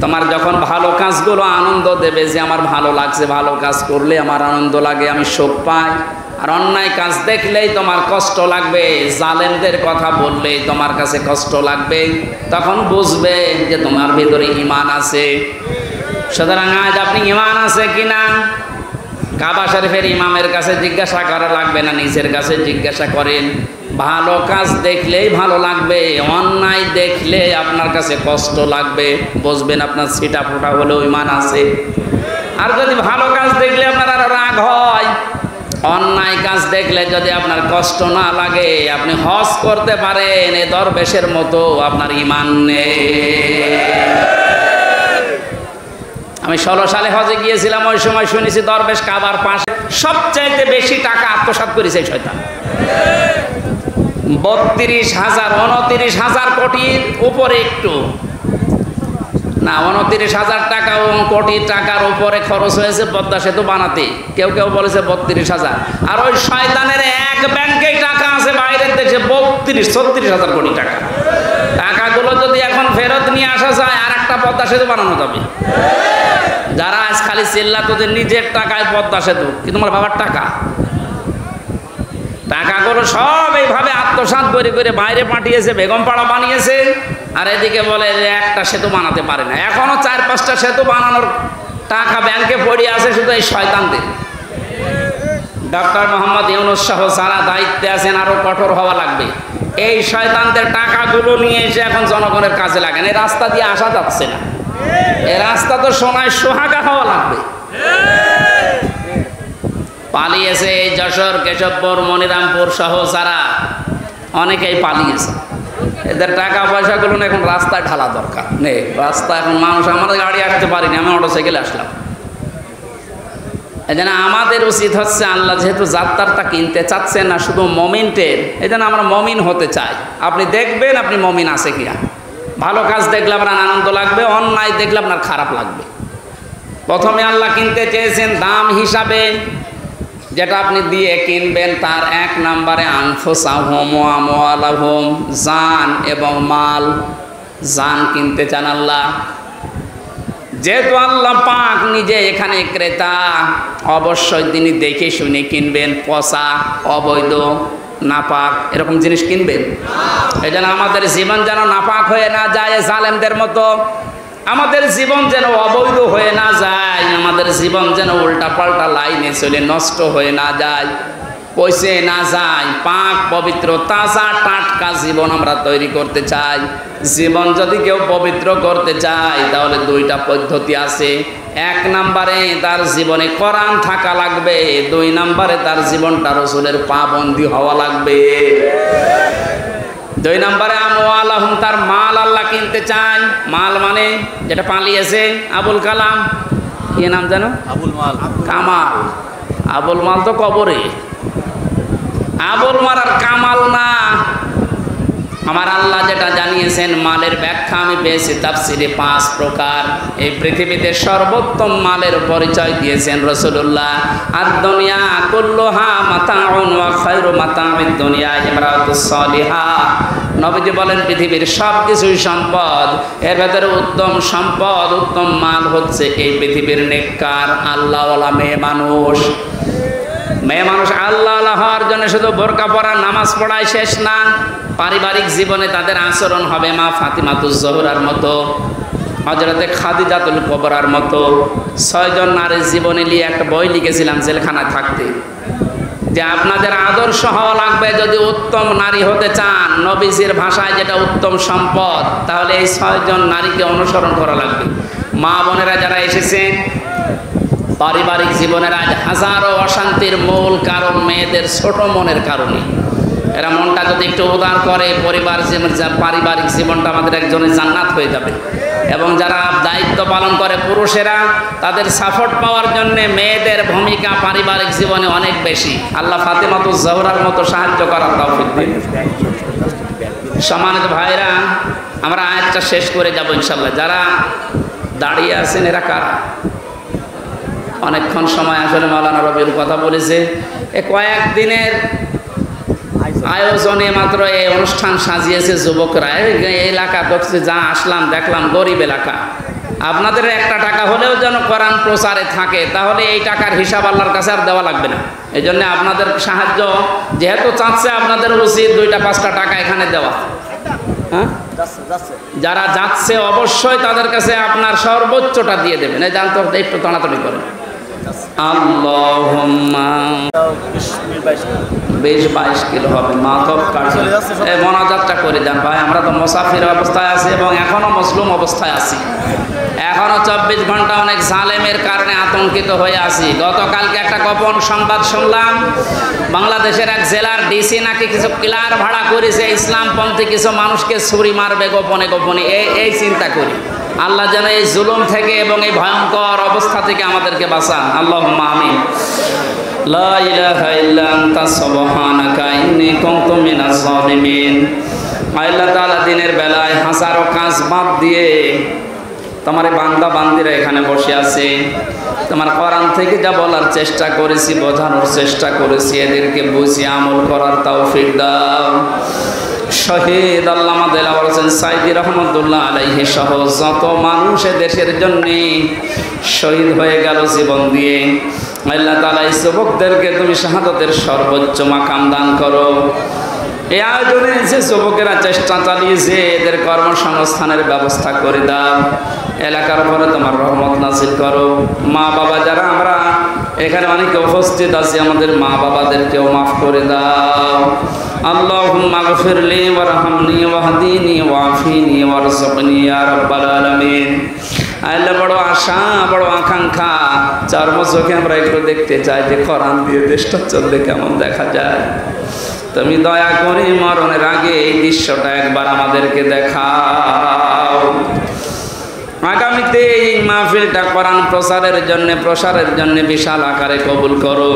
তোমার যখন ভালো কাজগুলো আনন্দ দেবে, যে আমার ভালো লাগছে, ভালো কাজ করলে আমার আনন্দ লাগে, আমি সুখ পাই। আর অন্যায় কাজ দেখলেই তোমার কষ্ট লাগবে, জালেমদের কথা বললেই তোমার কাছে কষ্ট লাগবে, তখন বুঝবে যে তোমার ভিতরে ঈমান আছে। সুতরাং আজ আপনি ঈমান আছে কিনা কাবা শরীফের ইমামের কাছে জিজ্ঞাসা করা লাগবে না, নিজের কাছে জিজ্ঞাসা করেন। ভালো কাজ দেখলেই ভালো লাগবে, অন্যায় দেখলে আপনার কাছে কষ্ট লাগবে, বুঝবেন আপনার ছিটা ফোটা হলেও ঈমান আছে। আর যদি ভালো কাজ দেখলে আপনার আর রাগ হয়, অন্যায় কাজ দেখলে যদি আপনার কষ্ট না লাগে, আপনি হজ করতে পারেন এ দরবেশের মতো, আপনার ঈমান নেই। আমি 16 সালে হজে গিয়েছিলাম, ওই সময় শুনেছি দরবেশ কাবার পাশে সবচাইতে বেশি টাকা আত্মসাৎ করেছে শয়তান। 32,000 29,000 কোটির উপরে, একটু না 29,000 টাকা ও কোটি টাকার উপরে খরচ হয়েছে পদ্মা সেতু বানাতে। কেউ কেউ বলেছে 32,000। আর ওই শয়তানের এক ব্যাংকে টাকা আছে বাইরের দেশে 32-36,000 কোটি টাকা। টাকাগুলো যদি এখন ফেরত নিয়ে আসা যায়, আর একটা পদ্মা সেতু বানানো যাবে। যারা আজ খালি চিল্লা তোদের নিজের টাকায় পদ্মা সেতু, কিন্তু তোমার বাবার টাকা, টাকাগুলো সব এইভাবে আত্মসাৎ করে করে বাইরে পাঠিয়েছে, বেগমপাড়া বানিয়েছে, আর এদিকে বলে যে একটা সেতু বানাতে পারে না। এখনো 4-5টা সেতু বানানোর টাকা ব্যাংকে পড়ে আছে শুধু এই শয়তানদের। ডক্টর মোহাম্মদ ইউনূস সহ যারা দায়িত্বে আছেন আরো কঠোর হওয়া লাগবে। এই শয়তানদের টাকাগুলো নিয়ে এসে এখন জনগণের কাজে লাগেন। এই রাস্তা দিয়ে আসা যাচ্ছে না, এই রাস্তা তো সোনায় সোহাগা হওয়া লাগবে। পালিয়েছে এই যশোর, কেশবপুর, মনিরামপুর সহ যারা অনেকেই পালিয়েছে। এদের টাকা পয়সাগুলো এখন রাস্তায় ঢালা দরকার নেই। রাস্তা এখন মানুষ, আমাদের গাড়ি আসতে পারিনি, আমি মোটরসাইকেলে আসলাম। এই জন্য আমাদের উচিত হচ্ছে, আল্লাহ যেহেতু যাত্রাটা কিনতে চাচ্ছেন না শুধু মমিনটের, এই জন্য আমরা মমিন হতে চাই। আপনি দেখবেন আপনি মমিন আছে কিনা। ভালো কাজ দেখলে আপনার আনন্দ লাগবে, অন্যায় দেখলে আপনার খারাপ লাগবে। প্রথমে আল্লাহ কিনতে চেয়েছেন দাম হিসাবে, যেটা আপনি দিয়ে কিনবেন তার 1 নম্বরে আনফুসাহুম ওয়া আমওয়ালাহুম, জান এবং মাল। জান কিনতে চান আল্লাহ। যেহেতু আল্লাহ পাক নিজে এখানে ক্রেতা, অবশ্যই তিনি দেখে শুনে কিনবেন। পচা, অবৈধ, নাপাক এরকম জিনিস কিনবেন। এই জন্য আমাদের জীবন যেন নাপাক হয়ে না যায় জালেমদের মতো, আমাদের জীবন যেন অবৈধ হয়ে না যায়, আমাদের জীবন যেন উল্টাপাল্টা লাইনে চলে নষ্ট হয়ে না যায়, পয়সে না যায়। পাক পবিত্র তাজা টাটকা জীবন আমরা তৈরি করতে চাই। জীবন যদি কেউ পবিত্র করতে চায় তাহলে 2টা পদ্ধতি আছে। 1 নম্বরে তার জীবনে কোরআন থাকা লাগবে, 2 নম্বরে তার জীবনটা রাসূলের পাবন্দি হওয়া লাগবে। 2 নম্বরে আমওয়ালাহুম, তার মাল আল্লাহ কিনতে চায়। মাল মানে যেটা পালিয়েছে, আবুল কালাম, কি নাম জানো? আবুল মাল, কামাল। আবুল মাল তো কবরে, আবুল মাল আর কামাল না। আমার আল্লাহ যেটা জানিয়েছেন, মালের ব্যাখ্যা আমি পেয়েছি তাফসিরে 5 প্রকার। এই পৃথিবীতে সর্বোত্তম মালের পরিচয় দিয়েছেন রাসূলুল্লাহ। আদ-দুনিয়া কুল্লুহা মাতাউন ওয়া খায়রু মাতাউদ দুনিয়া ইমরাতুস সালিহা। নবীজি বলেন পৃথিবীর সব কিছুই সম্পদ, এর ভেতরে উত্তম সম্পদ, উত্তম মাল হচ্ছে এই পৃথিবীর নেককার আল্লাহওয়ালা মেয়ে মানুষ। মেয়ে মানুষ আল্লাহ হওয়ার জন্য শুধু বোরকা পরা, নামাজ পড়ায় শেষ না, পারিবারিক জীবনে তাদের আচরণ হবে মা ফাতিমাতুজ জোহরার মতো, হযরতে খাদিজাতুল কুবরার মতো। 6 জন নারীর জীবনে নিয়ে একটা বই লিখেছিলাম জেলখানায় থাকতে, যে আপনাদের আদর্শ হওয়া লাগবে যদি উত্তম নারী হতে চান। নবীজির ভাষায় যেটা উত্তম সম্পদ, তাহলে এই 6 জন নারীকে অনুসরণ করা লাগবে। মা বোনেরা যারা এসেছেন, পারিবারিক জীবনের আজ হাজারো অশান্তির মূল কারণ মেয়েদের ছোট মনের কারণে। এরা মনটা যদি একটু উদার করে, পারিবারিক জীবনটা আমাদের একজনের জান্নাত হয়ে যাবে। এবং যারা দায়িত্ব পালন করে পুরুষেরা, তাদের সাপোর্ট পাওয়ার জন্য মেয়েদের ভূমিকা পারিবারিক জীবনে অনেক বেশি। আল্লাহ ফাতিমাতুজ জোহরার মতো সাহায্য করার তৌফিক দিন। সম্মানিত ভাইরা, আমরা আয়াতটা শেষ করে যাব ইনশাআল্লাহ। যারা দাঁড়িয়ে আছেন এরা কারা? অনেকক্ষণ সময় আসলে মাওলানা রবিউল কথা বলেছে। এ কয়েকদিনের আয়োজনে মাত্র এই অনুষ্ঠান সাজিয়েছে যুবকরা। এই এলাকা দেখছি, যা আসলাম দেখলাম গরিব এলাকা। আপনাদের 1টা টাকা হলেও যেন কোরআন প্রচারে থাকে, তাহলে এই টাকার হিসাব আল্লাহর কাছে আর দেওয়া লাগবে না। এই জন্য আপনাদের সাহায্য যেহেতু চাচ্ছে, আপনাদের উচিত 2টা-5টা টাকা এখানে দেওয়া। হ্যাঁ, যারা যাচ্ছে অবশ্যই তাদের কাছে আপনার সর্বোচ্চটা দিয়ে দেবেন। এই জানতে একটু তাড়াতাড়ি করেন। আল্লাহুম্মা 20-22 কিলো হবে। মাতব কাটছে, এই মোনাজাতটা করে দেন ভাই। আমরা তো মুসাফির অবস্থায় আছি এবং এখনো মজলুম অবস্থায় আছি। এখনো 24 ঘন্টা অনেক জালেমের কারণে আতঙ্কিত হয়ে আছি। গতকালকে একটা গোপন সংবাদ শুনলাম, বাংলাদেশের এক জেলার ডিসি নাকি কিছু কিলার ভাড়া করেছে, ইসলামপন্থী কিছু মানুষকে ছুরি মারবে গোপনে গোপনে। এই চিন্তা করি। আল্লাহ যেন এই জুলুম থেকে এবং এই ভয়ঙ্কর অবস্থা থেকে আমাদেরকে বাঁচান। আল্লাহুম্মা আমিন। লা ইলাহা ইল্লা আনতা সুবহানাকা ইন্নী কুনতু মিনাজ জালিমিন। আল্লাহ তাআলা দিনের বেলায় হাজারো কাজ বাদ দিয়ে তোমার বান্দা বান্দিরা এখানে বসে আছে। তোমার কোরআন থেকে যা বলার চেষ্টা করেছি, বোঝানোর চেষ্টা করেছি, এদেরকে বুঝিয়ে আমল করার তৌফিক দাও। শহীদ আল্লামা দেলাওয়ার হোসেন সাইদি রহমতুল্লাহ আলাইহি সহ যত মানুষ দেশের জন্য শহীদ হয়ে গেল জীবন দিয়ে, আল্লাহ তাআলা এই যুবকদেরকে তুমি শাহাদাতের সর্বোচ্চ মাকাম দান করো। এই আয়োজনে যে যুবকেরা চেষ্টা চালিয়েছে এদের কর্মসংস্থানের ব্যবস্থা করে দাও, এলাকার উপরে তোমার রহমত নাযিল করো। মা বাবা যারা আমরা এখানে অনেকে উপস্থিত আছি, আমাদের মা বাবাদেরকেও মাফ করে দাও। আল্লাহুম্মা গফিরলি ওয়ারহামনি ওয়াহদিনি ওয়াফিনি ওয়ারযুকনি ইয়া রাব্বাল আলামিন। আল্লাহ, বড় আশা বড় আকাঙ্ক্ষা, চোখে আমরা একটু দেখতে চাই যে কোরআন দিয়ে দেশটা চললে কেমন দেখা যায়। তুমি দয়া করে মরণের আগে এই দৃশ্যটা একবার আমাদেরকে দেখাও। আগামীতে এই মাহফিলটা কোরআন প্রসারের জন্য বিশাল আকারে কবুল করো।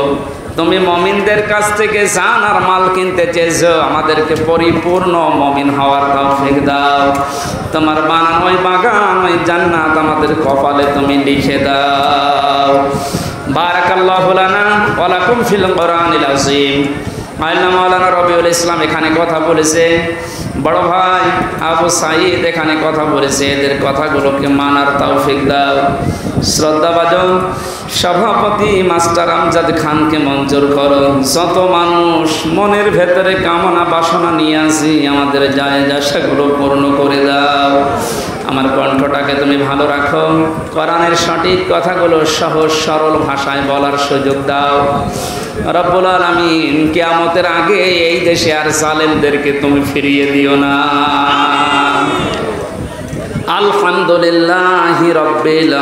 তুমি মমিনদের কাছ থেকে জান আর মাল কিনতে চেয়েছো, আমাদেরকে পরিপূর্ণ মমিন হওয়ার তৌফিক দাও। তোমার বানানো ওই বাগান ওই জান্নাত আমাদের কপালে তুমি লিখে দাও। বারাকাল্লাহু লানা ওয়া লাকুম ফিল কোরআনিল আযীম। আল্লাহ মাওলানা রবিউল ইসলাম এখানে কথা বলেছে, বড় ভাই আবু সাঈদ এখানে কথা বলেছে, এদের কথাগুলোকে মানার তৌফিক দাও। শ্রদ্ধাভাজন সভাপতি মাস্টার আমজাদ খানকে মঞ্জুর করো। যত মানুষ মনের ভেতরে কামনা বাসনা নিয়ে আসি, আমাদের জায়েজ আশাগুলো পূর্ণ করে দাও। আমার কণ্ঠটাকে তুমি ভালো রাখো, কোরআনের সঠিক কথাগুলো সহজ সরল ভাষায় বলার সুযোগ দাও। রব্বুল আলামিন, কিয়ামতের আগে এই দেশে আর জালেমদেরকে তুমি ফিরিয়ে দিও না। আলহামদুলিল্লাহি রাব্বিল